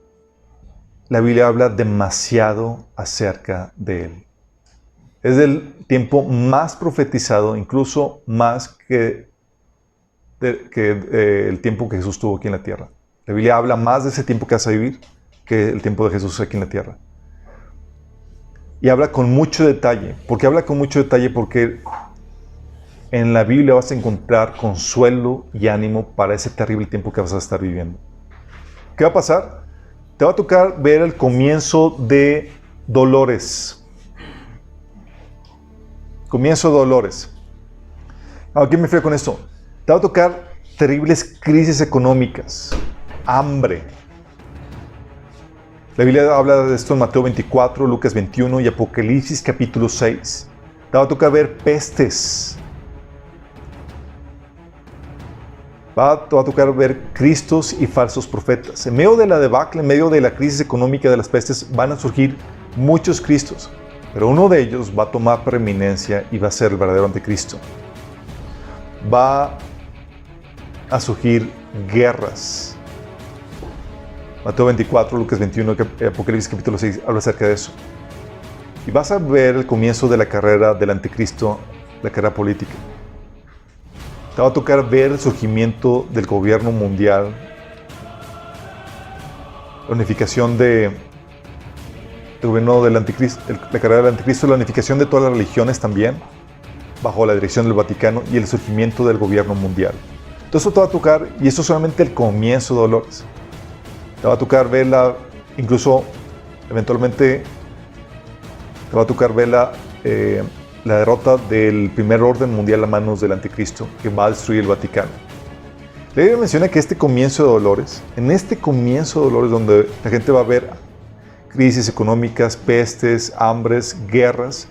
la Biblia habla demasiado acerca de él. Es el tiempo más profetizado, incluso más que el tiempo que Jesús tuvo aquí en la tierra. La Biblia habla más de ese tiempo que vas a vivir que el tiempo de Jesús aquí en la tierra. Y habla con mucho detalle. ¿Por qué habla con mucho detalle? Porque en la Biblia vas a encontrar consuelo y ánimo para ese terrible tiempo que vas a estar viviendo. ¿Qué va a pasar? Te va a tocar ver el comienzo de dolores. Comienzo de dolores. ¿A qué me refiero con esto? Te va a tocar terribles crisis económicas, hambre. La Biblia habla de esto en Mateo 24, Lucas 21 y Apocalipsis capítulo 6. Te va a tocar ver pestes. Te va a tocar ver cristos y falsos profetas. En medio de la debacle, en medio de la crisis económica de las pestes, van a surgir muchos cristos. Pero uno de ellos va a tomar preeminencia y va a ser el verdadero anticristo. Va a surgir guerras. Mateo 24, Lucas 21, Apocalipsis capítulo 6 habla acerca de eso. Y vas a ver el comienzo de la carrera del anticristo, la carrera política. Te va a tocar ver el surgimiento del gobierno mundial, la unificación del gobierno del anticristo, la carrera del anticristo, la unificación de todas las religiones también, bajo la dirección del Vaticano, y el surgimiento del gobierno mundial. Todo eso te va a tocar, y esto es solamente el comienzo de dolores. Te va a tocar verla, incluso, eventualmente, te va a tocar verla, la derrota del primer orden mundial a manos del anticristo, que va a destruir el Vaticano. La Biblia menciona que en este comienzo de dolores donde la gente va a ver crisis económicas, pestes, hambres, guerras,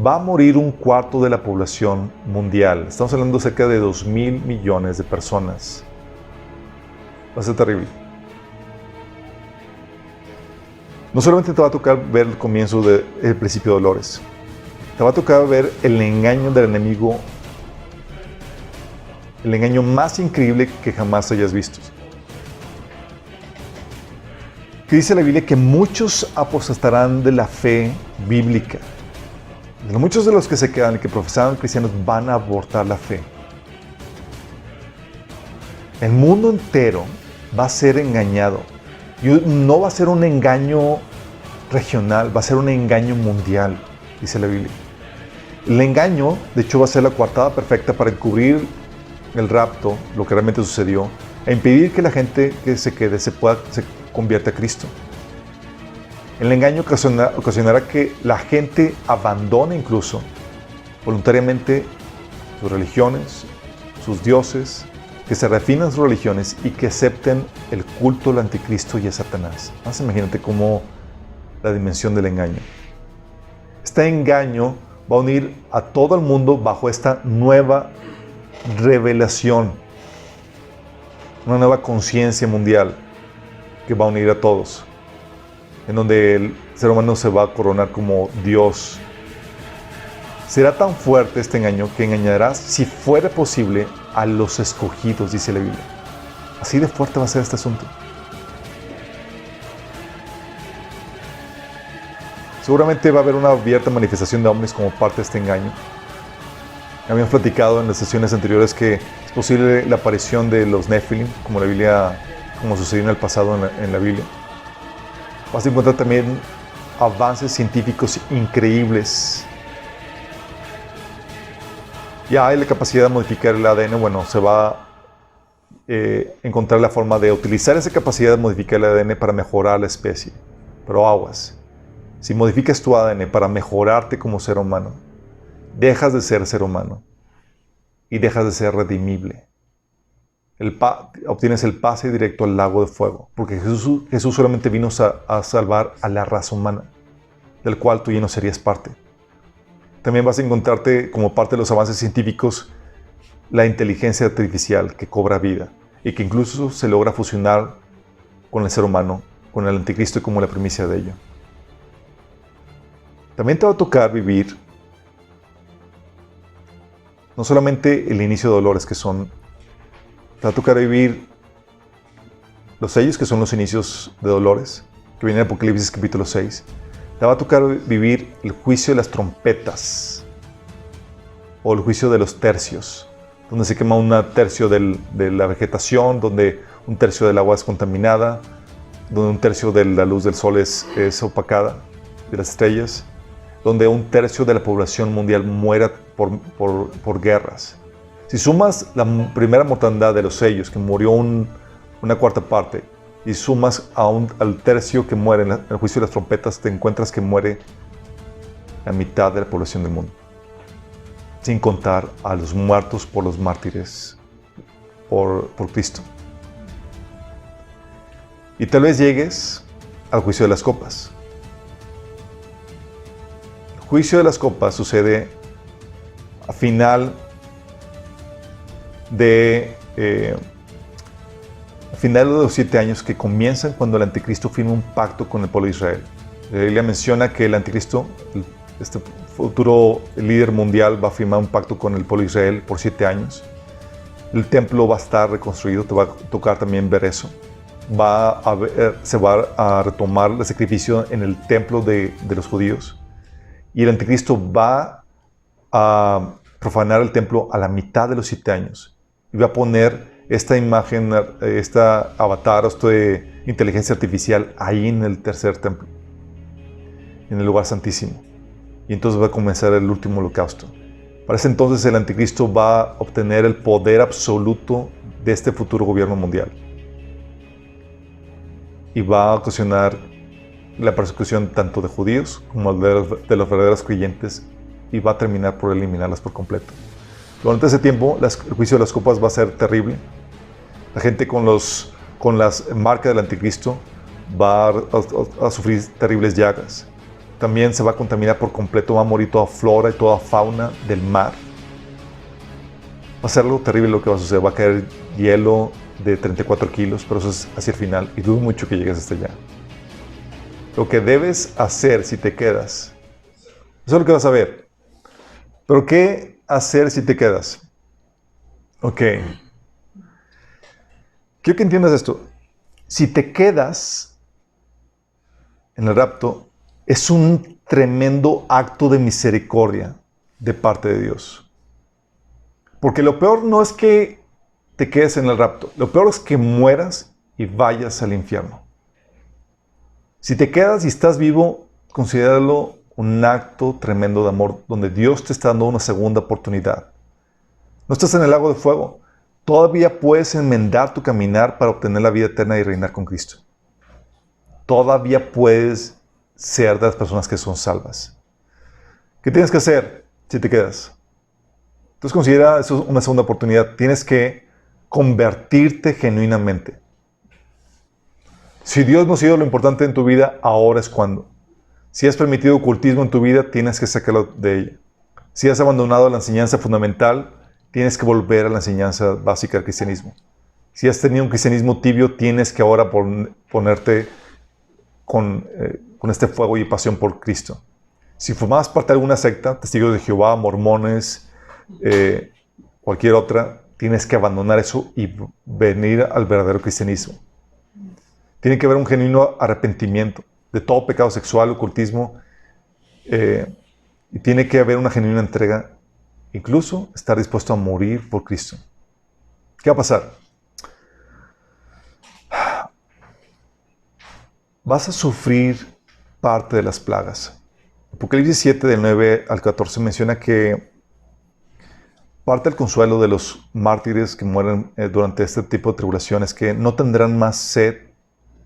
va a morir 1/4 de la población mundial. Estamos hablando de cerca de 2,000 millones de personas. Va a ser terrible. No solamente te va a tocar ver el comienzo del principio de dolores, te va a tocar ver el engaño del enemigo, el engaño más increíble que jamás hayas visto. Que dice la Biblia que muchos apostatarán de la fe bíblica. Muchos de los que se quedan y que profesaban cristianos van a abortar la fe. El mundo entero va a ser engañado. Y no va a ser un engaño regional, va a ser un engaño mundial, dice la Biblia. El engaño, de hecho, va a ser la coartada perfecta para encubrir el rapto, lo que realmente sucedió, e impedir que la gente que se quede se convierta a Cristo. El engaño ocasionará que la gente abandone incluso voluntariamente sus religiones, sus dioses, que se refinan sus religiones y que acepten el culto al anticristo y a Satanás. Más imagínate cómo la dimensión del engaño. Este engaño va a unir a todo el mundo bajo esta nueva revelación, una nueva conciencia mundial que va a unir a todos, en donde el ser humano se va a coronar como Dios. Será tan fuerte este engaño que engañarás, si fuera posible, a los escogidos, dice la Biblia. Así de fuerte va a ser este asunto. Seguramente va a haber una abierta manifestación de hombres como parte de este engaño. Habíamos platicado en las sesiones anteriores que es posible la aparición de los Nephilim, como sucedió en el pasado en la Biblia. Vas a encontrar también avances científicos increíbles. Ya hay la capacidad de modificar el ADN. Bueno, se va a encontrar la forma de utilizar esa capacidad de modificar el ADN para mejorar la especie. Pero aguas. Si modificas tu ADN para mejorarte como ser humano, dejas de ser ser humano y dejas de ser redimible. Obtienes el pase directo al lago de fuego, porque Jesús solamente vino a salvar a la raza humana, del cual tú ya no serías parte. También vas a encontrarte como parte de los avances científicos la inteligencia artificial que cobra vida y que incluso se logra fusionar con el ser humano, con el anticristo y como la primicia de ello. También te va a tocar vivir no solamente el inicio de dolores te va a tocar vivir los sellos, que son los inicios de dolores, que viene en Apocalipsis capítulo 6. Te va a tocar vivir el juicio de las trompetas, o el juicio de los tercios, donde se quema un tercio de la vegetación, donde un tercio del agua es contaminada, donde un tercio de la luz del sol es opacada, de las estrellas, donde un tercio de la población mundial muera por guerras. Si sumas la primera mortandad de los sellos, que murió una cuarta parte, y sumas al tercio que muere en el juicio de las trompetas, te encuentras que muere la mitad de la población del mundo. Sin contar a los muertos por los mártires por Cristo. Y tal vez llegues al juicio de las copas. El juicio de las copas sucede a final de los 7 años, que comienzan cuando el anticristo firma un pacto con el pueblo de Israel. La Biblia menciona que el anticristo, este futuro líder mundial, va a firmar un pacto con el pueblo de Israel por 7 años. El templo va a estar reconstruido, te va a tocar también ver eso. Se va a retomar el sacrificio en el templo de los judíos. Y el anticristo va a profanar el templo a la mitad de los 7 años. Y va a poner esta imagen, esta avatar, esta inteligencia artificial ahí en el tercer templo, en el lugar santísimo. Y entonces va a comenzar el último holocausto. Para ese entonces el anticristo va a obtener el poder absoluto de este futuro gobierno mundial. Y va a ocasionar la persecución tanto de judíos como de los verdaderos creyentes, y va a terminar por eliminarlas por completo. Durante ese tiempo, el juicio de las copas va a ser terrible. La gente con las marcas del anticristo va a sufrir terribles llagas. También se va a contaminar por completo, va a morir toda flora y toda fauna del mar. Va a ser algo terrible lo que va a suceder. Va a caer hielo de 34 kilos, pero eso es hacia el final, y dudo mucho que llegues hasta allá. Lo que debes hacer si te quedas, eso es lo que vas a ver. Pero ¿qué hacer si te quedas? Ok. Quiero que entiendas esto. Si te quedas en el rapto, es un tremendo acto de misericordia de parte de Dios. Porque lo peor no es que te quedes en el rapto. Lo peor es que mueras y vayas al infierno. Si te quedas y estás vivo, considéralo un acto tremendo de amor, donde Dios te está dando una segunda oportunidad. No estás en el lago de fuego. Todavía puedes enmendar tu caminar para obtener la vida eterna y reinar con Cristo. Todavía puedes ser de las personas que son salvas. ¿Qué tienes que hacer si te quedas? Entonces considera eso una segunda oportunidad. Tienes que convertirte genuinamente. Si Dios no ha sido lo importante en tu vida, ahora es cuando. Si has permitido ocultismo en tu vida, tienes que sacarlo de ella. Si has abandonado la enseñanza fundamental, tienes que volver a la enseñanza básica del cristianismo. Si has tenido un cristianismo tibio, tienes que ahora ponerte con este fuego y pasión por Cristo. Si formabas parte de alguna secta, testigos de Jehová, mormones, cualquier otra, tienes que abandonar eso y venir al verdadero cristianismo. Tiene que haber un genuino arrepentimiento de todo pecado sexual, ocultismo, y tiene que haber una genuina entrega, incluso estar dispuesto a morir por Cristo. ¿Qué va a pasar? Vas a sufrir parte de las plagas. Apocalipsis 7, del 9 al 14, menciona que parte del consuelo de los mártires que mueren durante este tipo de tribulaciones es que no tendrán más sed,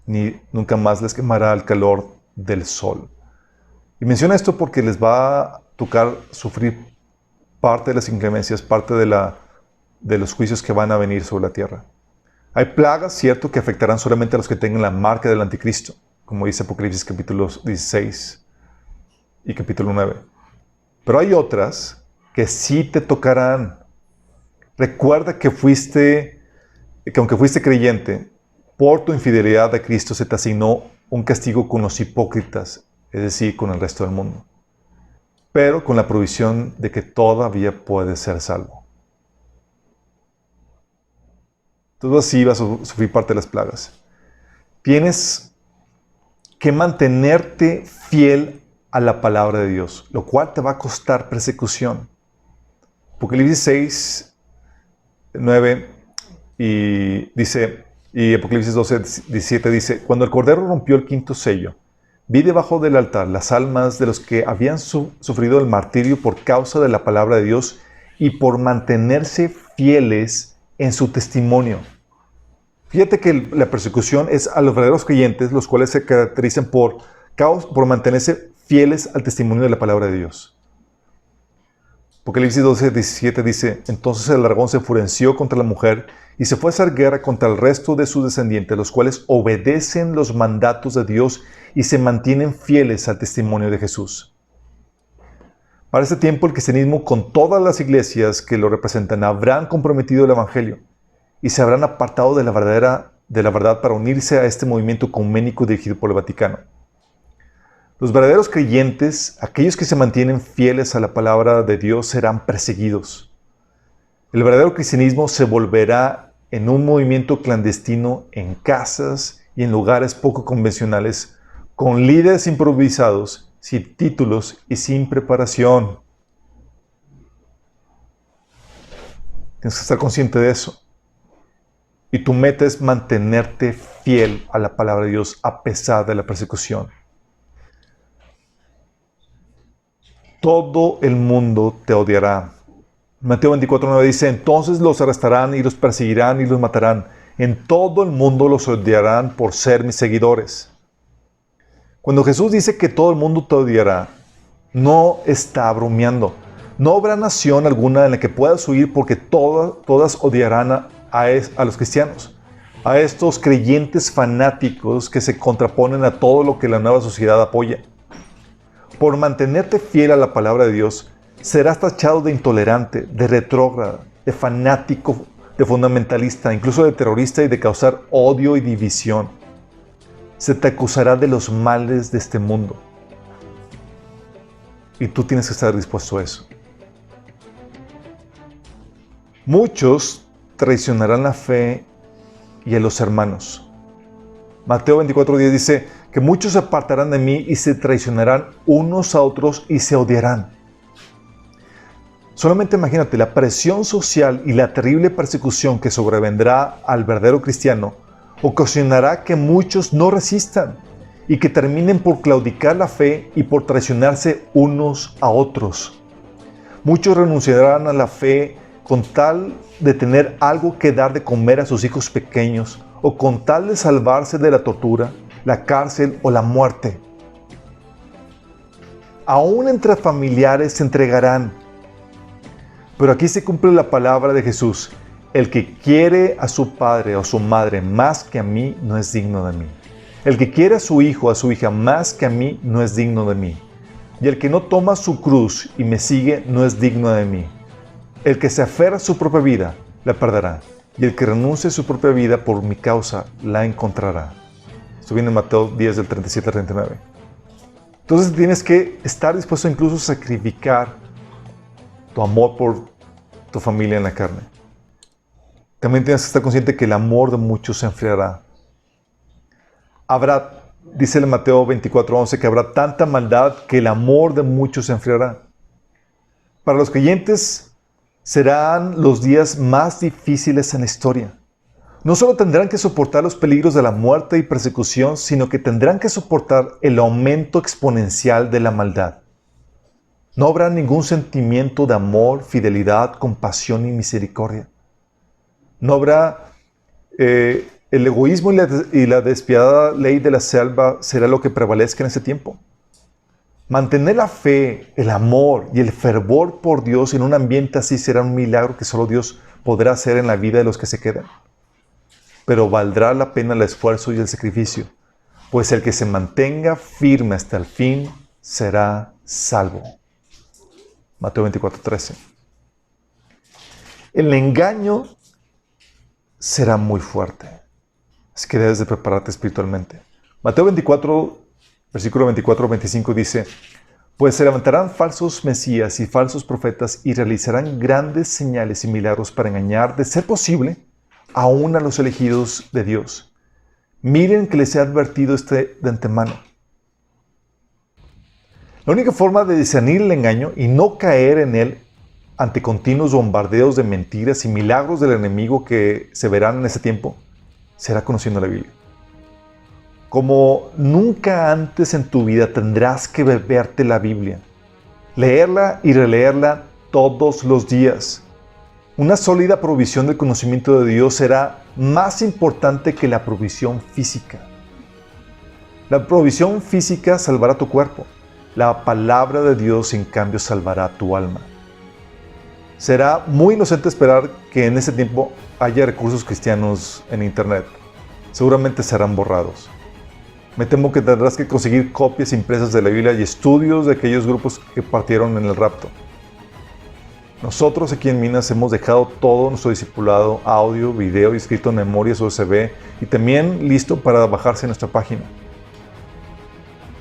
ni nunca más les quemará el calor del sol. Y menciona esto porque les va a tocar sufrir parte de las inclemencias, parte de los juicios que van a venir sobre la tierra. Hay plagas, cierto, que afectarán solamente a los que tengan la marca del anticristo, como dice Apocalipsis capítulo 16 y capítulo 9. Pero hay otras que sí te tocarán. Recuerda que aunque fuiste creyente, por tu infidelidad a Cristo se te asignó un castigo con los hipócritas, es decir, con el resto del mundo. Pero con la provisión de que todavía puedes ser salvo. Entonces así vas a sufrir parte de las plagas. Tienes que mantenerte fiel a la palabra de Dios, lo cual te va a costar persecución. Apocalipsis 6, 9 y Apocalipsis 12, 17 dice: cuando el Cordero rompió el quinto sello, vi debajo del altar las almas de los que habían sufrido el martirio por causa de la palabra de Dios y por mantenerse fieles en su testimonio. Fíjate que la persecución es a los verdaderos creyentes, los cuales se caracterizan por mantenerse fieles al testimonio de la palabra de Dios. Apocalipsis 12, 17 dice: entonces el dragón se enfureció contra la mujer y se fue a hacer guerra contra el resto de sus descendientes, los cuales obedecen los mandatos de Dios y se mantienen fieles al testimonio de Jesús. Para este tiempo el cristianismo, con todas las iglesias que lo representan, habrán comprometido el evangelio y se habrán apartado de la verdad para unirse a este movimiento ecuménico dirigido por el Vaticano. Los verdaderos creyentes, aquellos que se mantienen fieles a la palabra de Dios, serán perseguidos. El verdadero cristianismo se volverá en un movimiento clandestino en casas y en lugares poco convencionales, con líderes improvisados, sin títulos y sin preparación. Tienes que estar consciente de eso. Y tu meta es mantenerte fiel a la palabra de Dios a pesar de la persecución. Todo el mundo te odiará. Mateo 24:9 dice: entonces los arrestarán y los perseguirán y los matarán. En todo el mundo los odiarán por ser mis seguidores. Cuando Jesús dice que todo el mundo te odiará, no está bromeando. No habrá nación alguna en la que puedas huir porque todas odiarán a los cristianos, a estos creyentes fanáticos que se contraponen a todo lo que la nueva sociedad apoya. Por mantenerte fiel a la palabra de Dios, serás tachado de intolerante, de retrógrada, de fanático, de fundamentalista, incluso de terrorista y de causar odio y división. Se te acusará de los males de este mundo. Y tú tienes que estar dispuesto a eso. Muchos traicionarán la fe y a los hermanos. Mateo 24:10 dice que muchos se apartarán de mí y se traicionarán unos a otros y se odiarán. Solamente imagínate la presión social y la terrible persecución que sobrevendrá al verdadero cristiano ocasionará que muchos no resistan y que terminen por claudicar la fe y por traicionarse unos a otros. Muchos renunciarán a la fe con tal de tener algo que dar de comer a sus hijos pequeños o con tal de salvarse de la tortura, la cárcel o la muerte. Aún entre familiares se entregarán. Pero aquí se cumple la palabra de Jesús: el que quiere a su padre o su madre más que a mí no es digno de mí. El que quiere a su hijo o a su hija más que a mí no es digno de mí. Y el que no toma su cruz y me sigue no es digno de mí. El que se aferra a su propia vida la perderá. Y el que renuncie a su propia vida por mi causa la encontrará. Esto viene en Mateo 10 del 37 al 39. Entonces tienes que estar dispuesto incluso a sacrificar tu amor por tu familia en la carne. También tienes que estar consciente que el amor de muchos se enfriará. Dice el Mateo 24:11, que habrá tanta maldad que el amor de muchos se enfriará. Para los creyentes serán los días más difíciles en la historia. No solo tendrán que soportar los peligros de la muerte y persecución, sino que tendrán que soportar el aumento exponencial de la maldad. No habrá ningún sentimiento de amor, fidelidad, compasión y misericordia. No habrá el egoísmo y la despiadada ley de la selva será lo que prevalezca en ese tiempo. Mantener la fe, el amor y el fervor por Dios en un ambiente así será un milagro que solo Dios podrá hacer en la vida de los que se queden. Pero valdrá la pena el esfuerzo y el sacrificio, pues el que se mantenga firme hasta el fin será salvo. Mateo 24:13. El engaño será muy fuerte, así que debes de prepararte espiritualmente. Mateo 24, versículo 24-25 dice: pues se levantarán falsos mesías y falsos profetas y realizarán grandes señales y milagros para engañar, de ser posible, aún a los elegidos de Dios. Miren que les he advertido de antemano. La única forma de discernir el engaño y no caer en él ante continuos bombardeos de mentiras y milagros del enemigo que se verán en ese tiempo, será conociendo la Biblia. Como nunca antes en tu vida tendrás que beberte la Biblia, leerla y releerla todos los días. Una sólida provisión del conocimiento de Dios será más importante que la provisión física. La provisión física salvará tu cuerpo. La palabra de Dios, en cambio, salvará tu alma. Será muy inocente esperar que en ese tiempo haya recursos cristianos en Internet. Seguramente serán borrados. Me temo que tendrás que conseguir copias impresas de la Biblia y estudios de aquellos grupos que partieron en el rapto. Nosotros aquí en Minas hemos dejado todo nuestro discipulado, audio, video y escrito en memorias USB y también listo para bajarse en nuestra página.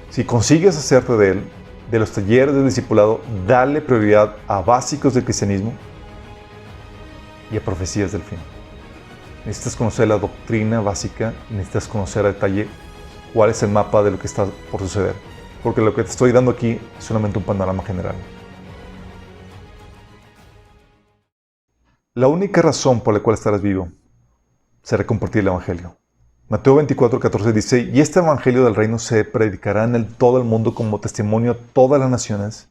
Si consigues hacerte de él, de los talleres del discipulado, dale prioridad a básicos del cristianismo y a profecías del fin. Necesitas conocer la doctrina básica y necesitas conocer a detalle cuál es el mapa de lo que está por suceder. Porque lo que te estoy dando aquí es solamente un panorama general. La única razón por la cual estarás vivo será compartir el Evangelio. Mateo 24:14 dice: y este Evangelio del reino se predicará en todo el mundo como testimonio a todas las naciones,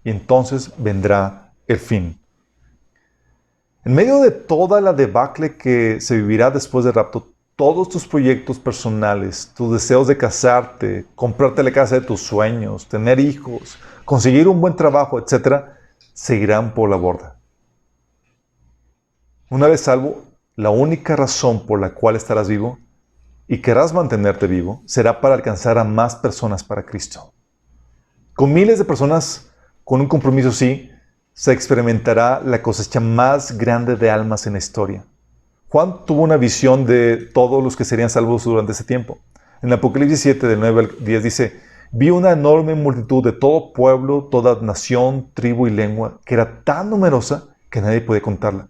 y entonces vendrá el fin. En medio de toda la debacle que se vivirá después del rapto, todos tus proyectos personales, tus deseos de casarte, comprarte la casa de tus sueños, tener hijos, conseguir un buen trabajo, etc., seguirán por la borda. Una vez salvo, la única razón por la cual estarás vivo y querrás mantenerte vivo será para alcanzar a más personas para Cristo. Con miles de personas con un compromiso así, se experimentará la cosecha más grande de almas en la historia. Juan tuvo una visión de todos los que serían salvos durante ese tiempo. En Apocalipsis 7, del 9 al 10 dice: vi una enorme multitud de todo pueblo, toda nación, tribu y lengua, que era tan numerosa que nadie podía contarla.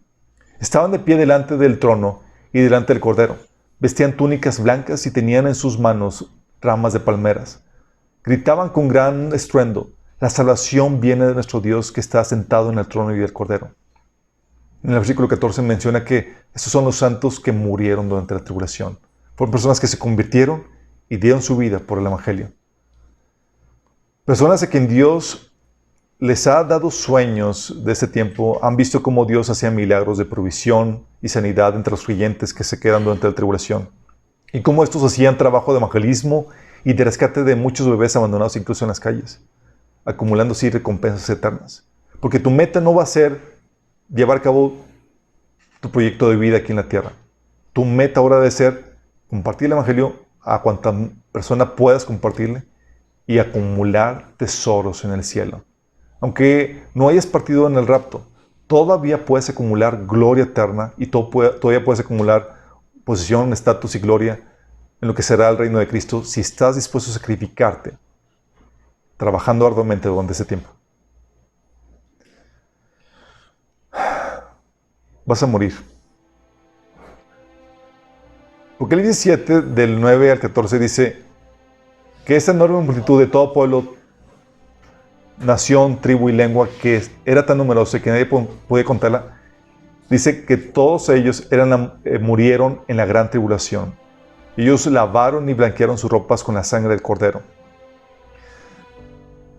Estaban de pie delante del trono y delante del Cordero. Vestían túnicas blancas y tenían en sus manos ramas de palmeras. Gritaban con gran estruendo: la salvación viene de nuestro Dios que está sentado en el trono y del Cordero. En el versículo 14 menciona que estos son los santos que murieron durante la tribulación. Fueron personas que se convirtieron y dieron su vida por el Evangelio. Personas a quien Dios les ha dado sueños de ese tiempo, han visto cómo Dios hacía milagros de provisión y sanidad entre los creyentes que se quedan durante la tribulación. Y cómo estos hacían trabajo de evangelismo y de rescate de muchos bebés abandonados incluso en las calles, acumulando así recompensas eternas. Porque tu meta no va a ser llevar a cabo tu proyecto de vida aquí en la tierra. Tu meta ahora debe ser compartir el Evangelio a cuanta persona puedas compartirle y acumular tesoros en el cielo. Aunque no hayas partido en el rapto, todavía puedes acumular gloria eterna y todavía puedes acumular posición, estatus y gloria en lo que será el reino de Cristo si estás dispuesto a sacrificarte, trabajando arduamente durante ese tiempo. Vas a morir. Apocalipsis 7, del 9 al 14, dice que esa enorme multitud de todo pueblo, nación, tribu y lengua, que era tan numerosa que nadie podía contarla, dice que todos ellos murieron en la gran tribulación. Ellos lavaron y blanquearon sus ropas con la sangre del Cordero.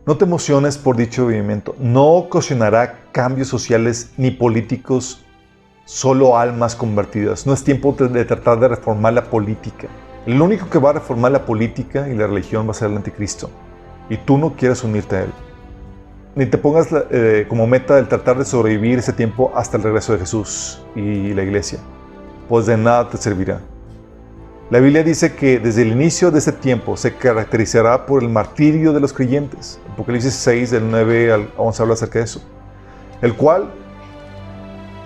No te emociones por dicho movimiento. No ocasionará cambios sociales ni políticos, solo almas convertidas. No es tiempo de tratar de reformar la política. El único que va a reformar la política y la religión va a ser el anticristo. Y tú no quieres unirte a él. Ni te pongas como meta el tratar de sobrevivir ese tiempo hasta el regreso de Jesús y la iglesia, pues de nada te servirá. La Biblia dice que desde el inicio de ese tiempo se caracterizará por el martirio de los creyentes. Apocalipsis 6, del 9 al 11 habla acerca de eso. El cual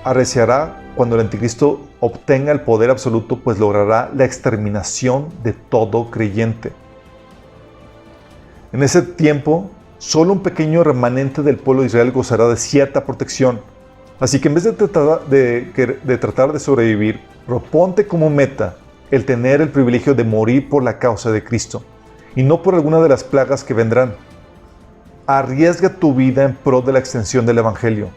arreciará cuando el anticristo obtenga el poder absoluto, pues logrará la exterminación de todo creyente. En ese tiempo, solo un pequeño remanente del pueblo de Israel gozará de cierta protección. Así que en vez de tratar de sobrevivir, proponte como meta el tener el privilegio de morir por la causa de Cristo y no por alguna de las plagas que vendrán. Arriesga tu vida en pro de la extensión del Evangelio.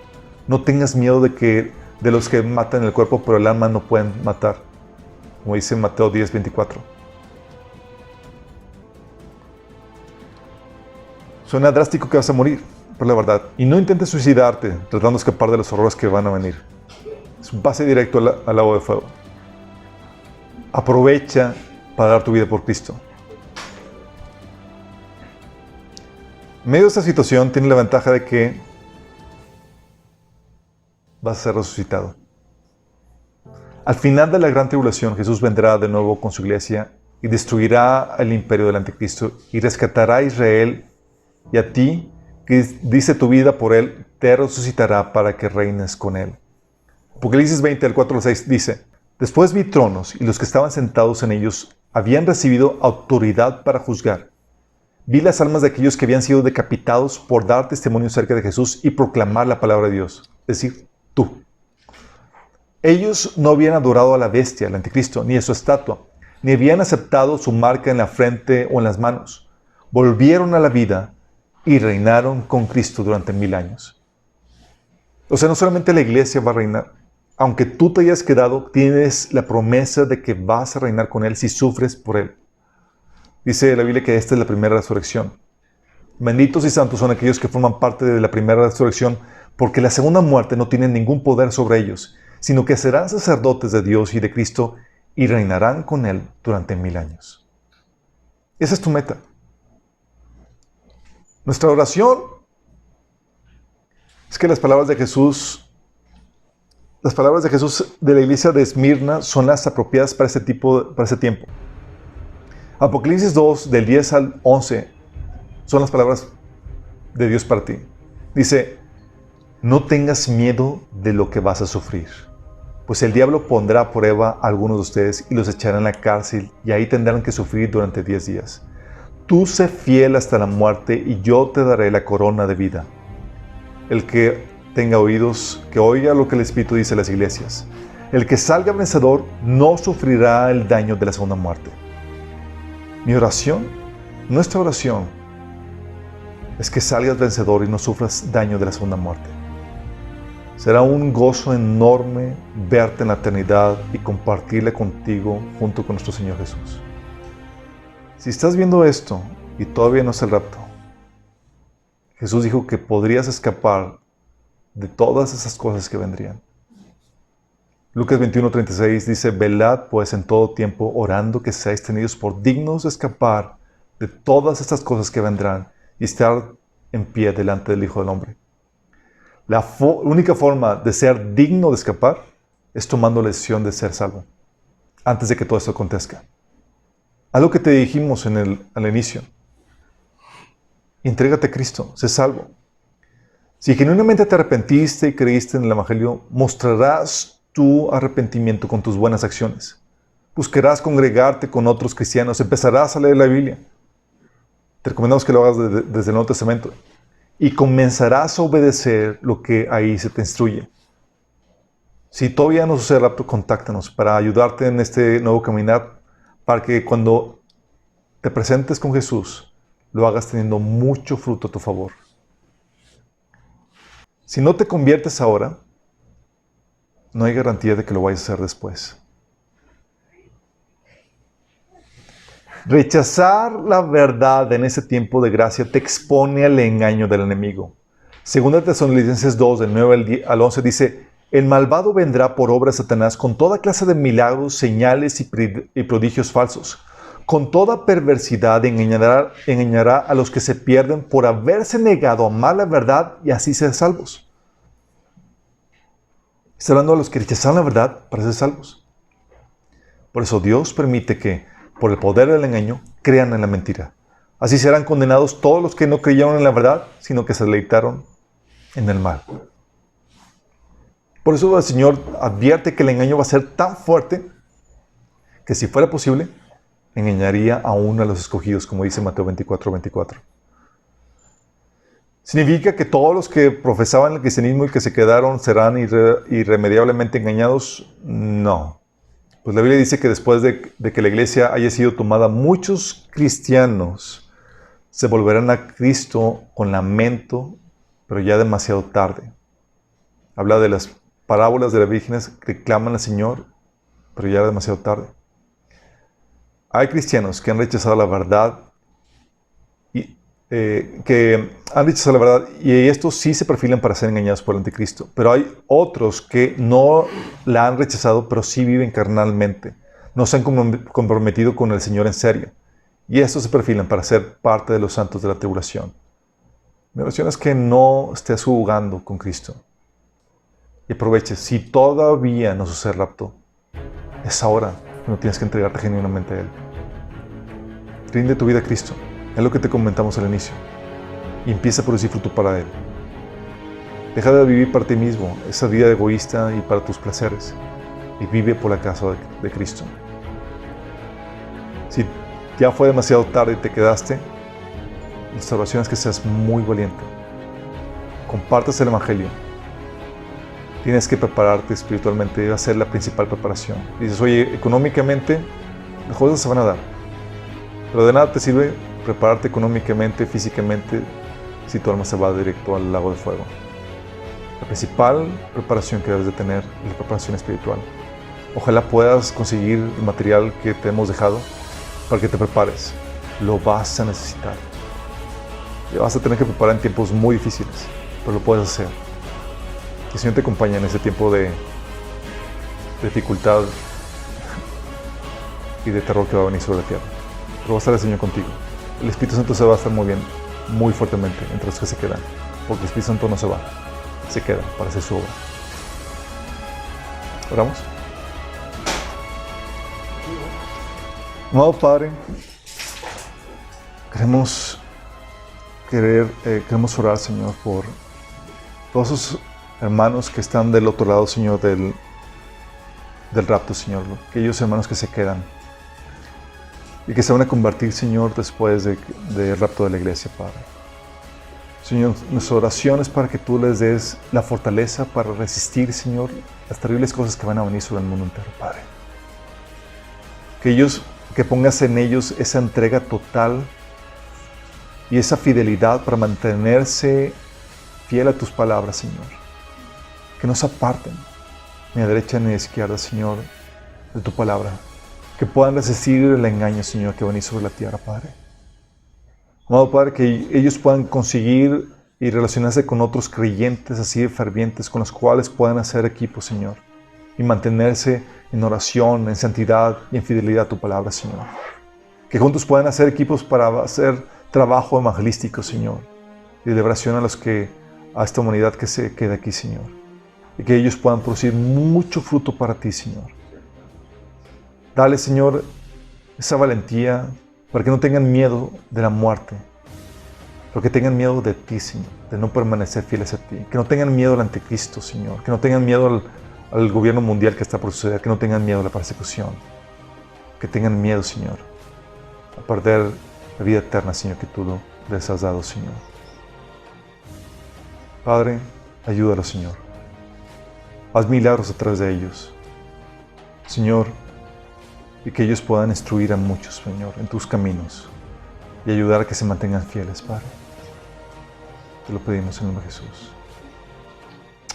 No tengas miedo de los que matan el cuerpo, pero el alma no pueden matar. Como dice Mateo 10:24. Suena drástico que vas a morir, pero la verdad. Y no intentes suicidarte tratando de escapar de los horrores que van a venir. Es un pase directo al lago de fuego. Aprovecha para dar tu vida por Cristo. En medio de esta situación tiene la ventaja de que vas a ser resucitado. Al final de la gran tribulación, Jesús vendrá de nuevo con su iglesia y destruirá el imperio del anticristo y rescatará a Israel, y a ti, que dice tu vida por él, te resucitará para que reines con él. Apocalipsis 20, del 4 al 6 dice: Después vi tronos, y los que estaban sentados en ellos habían recibido autoridad para juzgar. Vi las almas de aquellos que habían sido decapitados por dar testimonio acerca de Jesús y proclamar la palabra de Dios, es decir, tú. Ellos no habían adorado a la bestia, al anticristo, ni a su estatua, ni habían aceptado su marca en la frente o en las manos. Volvieron a la vida y reinaron con Cristo durante 1000 años. O sea, no solamente la iglesia va a reinar. Aunque tú te hayas quedado, tienes la promesa de que vas a reinar con Él si sufres por Él. Dice la Biblia que esta es la primera resurrección. Benditos y santos son aquellos que forman parte de la primera resurrección, porque la segunda muerte no tiene ningún poder sobre ellos, sino que serán sacerdotes de Dios y de Cristo y reinarán con Él durante 1000 años. Esa es tu meta. Nuestra oración es que las palabras de Jesús de la iglesia de Esmirna son las apropiadas para ese tiempo. Apocalipsis 2, del 10 al 11, son las palabras de Dios para ti. Dice: no tengas miedo de lo que vas a sufrir, pues el diablo pondrá a prueba a algunos de ustedes y los echará en la cárcel, y ahí tendrán que sufrir durante 10 días. Tú sé fiel hasta la muerte, y yo te daré la corona de vida. El que tenga oídos, que oiga lo que el Espíritu dice a las iglesias. El que salga vencedor no sufrirá el daño de la segunda muerte. Mi oración, nuestra oración, es que salgas vencedor y no sufras daño de la segunda muerte. Será un gozo enorme verte en la eternidad y compartirla contigo junto con nuestro Señor Jesús. Si estás viendo esto y todavía no es el rapto, Jesús dijo que podrías escapar de todas esas cosas que vendrían. Lucas 21:36 dice: velad pues en todo tiempo, orando que seáis tenidos por dignos de escapar de todas estas cosas que vendrán y estar en pie delante del Hijo del Hombre. La única forma de ser digno de escapar es tomando la decisión de ser salvo antes de que todo esto acontezca. Algo que te dijimos al inicio. Entrégate a Cristo, sé salvo. Si genuinamente te arrepentiste y creíste en el Evangelio, mostrarás tu arrepentimiento con tus buenas acciones. Buscarás congregarte con otros cristianos, empezarás a leer la Biblia. Te recomendamos que lo hagas desde el Nuevo Testamento. Y comenzarás a obedecer lo que ahí se te instruye. Si todavía no sucede rapto, contáctanos para ayudarte en este nuevo caminar, para que cuando te presentes con Jesús, lo hagas teniendo mucho fruto a tu favor. Si no te conviertes ahora, no hay garantía de que lo vayas a hacer después. Rechazar la verdad en ese tiempo de gracia te expone al engaño del enemigo. Segunda Tesalonicenses 2, del 9 al 11 dice: el malvado vendrá por obra de Satanás con toda clase de milagros, señales y prodigios falsos. Con toda perversidad engañará a los que se pierden por haberse negado a amar la verdad y así ser salvos. Está hablando a los que rechazaron la verdad para ser salvos. Por eso Dios permite que, por el poder del engaño, crean en la mentira. Así serán condenados todos los que no creyeron en la verdad, sino que se deleitaron en el mal. Por eso el Señor advierte que el engaño va a ser tan fuerte que, si fuera posible, engañaría aún a los escogidos, como dice Mateo 24:24. ¿Significa que todos los que profesaban el cristianismo y que se quedaron serán irremediablemente engañados? No. Pues la Biblia dice que después de que la iglesia haya sido tomada, muchos cristianos se volverán a Cristo con lamento, pero ya demasiado tarde. Habla de las parábolas de las vírgenes que claman al Señor, pero ya demasiado tarde. Hay cristianos que han rechazado la verdad y estos sí se perfilan para ser engañados por el anticristo. Pero hay otros que no la han rechazado, pero sí viven carnalmente. No se han comprometido con el Señor en serio. Y estos se perfilan para ser parte de los santos de la tribulación. Mi oración es que no estés jugando con Cristo. Y aproveche, si todavía no sucede el rapto, es ahora cuando tienes que entregarte genuinamente a Él. Rinde tu vida a Cristo. Es lo que te comentamos al inicio. Y empieza a producir fruto para Él. Deja de vivir para ti mismo, esa vida egoísta y para tus placeres. Y vive por la causa de Cristo. Si ya fue demasiado tarde y te quedaste, nuestra oración es que seas muy valiente. Compartas el Evangelio. Tienes que prepararte espiritualmente, debe ser la principal preparación. Dices, oye, económicamente, las cosas se van a dar. Pero de nada te sirve prepararte económicamente, físicamente, si tu alma se va directo al lago de fuego. La principal preparación que debes de tener es la preparación espiritual. Ojalá puedas conseguir el material que te hemos dejado para que te prepares. Lo vas a necesitar. Te vas a tener que preparar en tiempos muy difíciles, pero lo puedes hacer. Que el Señor te acompañe en ese tiempo de dificultad y de terror que va a venir sobre la tierra. Pero va a estar el Señor contigo. El Espíritu Santo se va a estar moviendo muy fuertemente entre los que se quedan, porque el Espíritu Santo no se va, se queda para hacer su obra. ¿Oramos? Amado Padre, queremos orar, Señor, por todos esos hermanos que están del otro lado, Señor, del rapto, Señor, aquellos hermanos que se quedan y que se van a convertir, Señor, después del rapto de la iglesia, Padre. Señor, nuestra oración es para que tú les des la fortaleza para resistir, Señor, las terribles cosas que van a venir sobre el mundo entero, Padre. Que pongas en ellos esa entrega total y esa fidelidad para mantenerse fiel a tus palabras, Señor. Que no se aparten ni a derecha ni a izquierda, Señor, de tu palabra. Que puedan resistir el engaño, Señor, que va a venir sobre la tierra, Padre. Amado Padre, que ellos puedan conseguir y relacionarse con otros creyentes así de fervientes, con los cuales puedan hacer equipo, Señor, y mantenerse en oración, en santidad y en fidelidad a tu palabra, Señor. Que juntos puedan hacer equipos para hacer trabajo evangelístico, Señor, y de liberación a esta humanidad que se queda aquí, Señor. Y que ellos puedan producir mucho fruto para ti, Señor. Dale, Señor, esa valentía para que no tengan miedo de la muerte, pero que tengan miedo de ti, Señor, de no permanecer fieles a ti, que no tengan miedo al anticristo, Señor, que no tengan miedo al gobierno mundial que está por suceder, que no tengan miedo a la persecución, que tengan miedo, Señor, a perder la vida eterna, Señor, que tú les has dado, Señor. Padre, ayúdalos, Señor. Haz milagros a través de ellos, Señor, y que ellos puedan instruir a muchos, Señor, en tus caminos y ayudar a que se mantengan fieles, Padre. Te lo pedimos en el nombre de Jesús.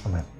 Amén.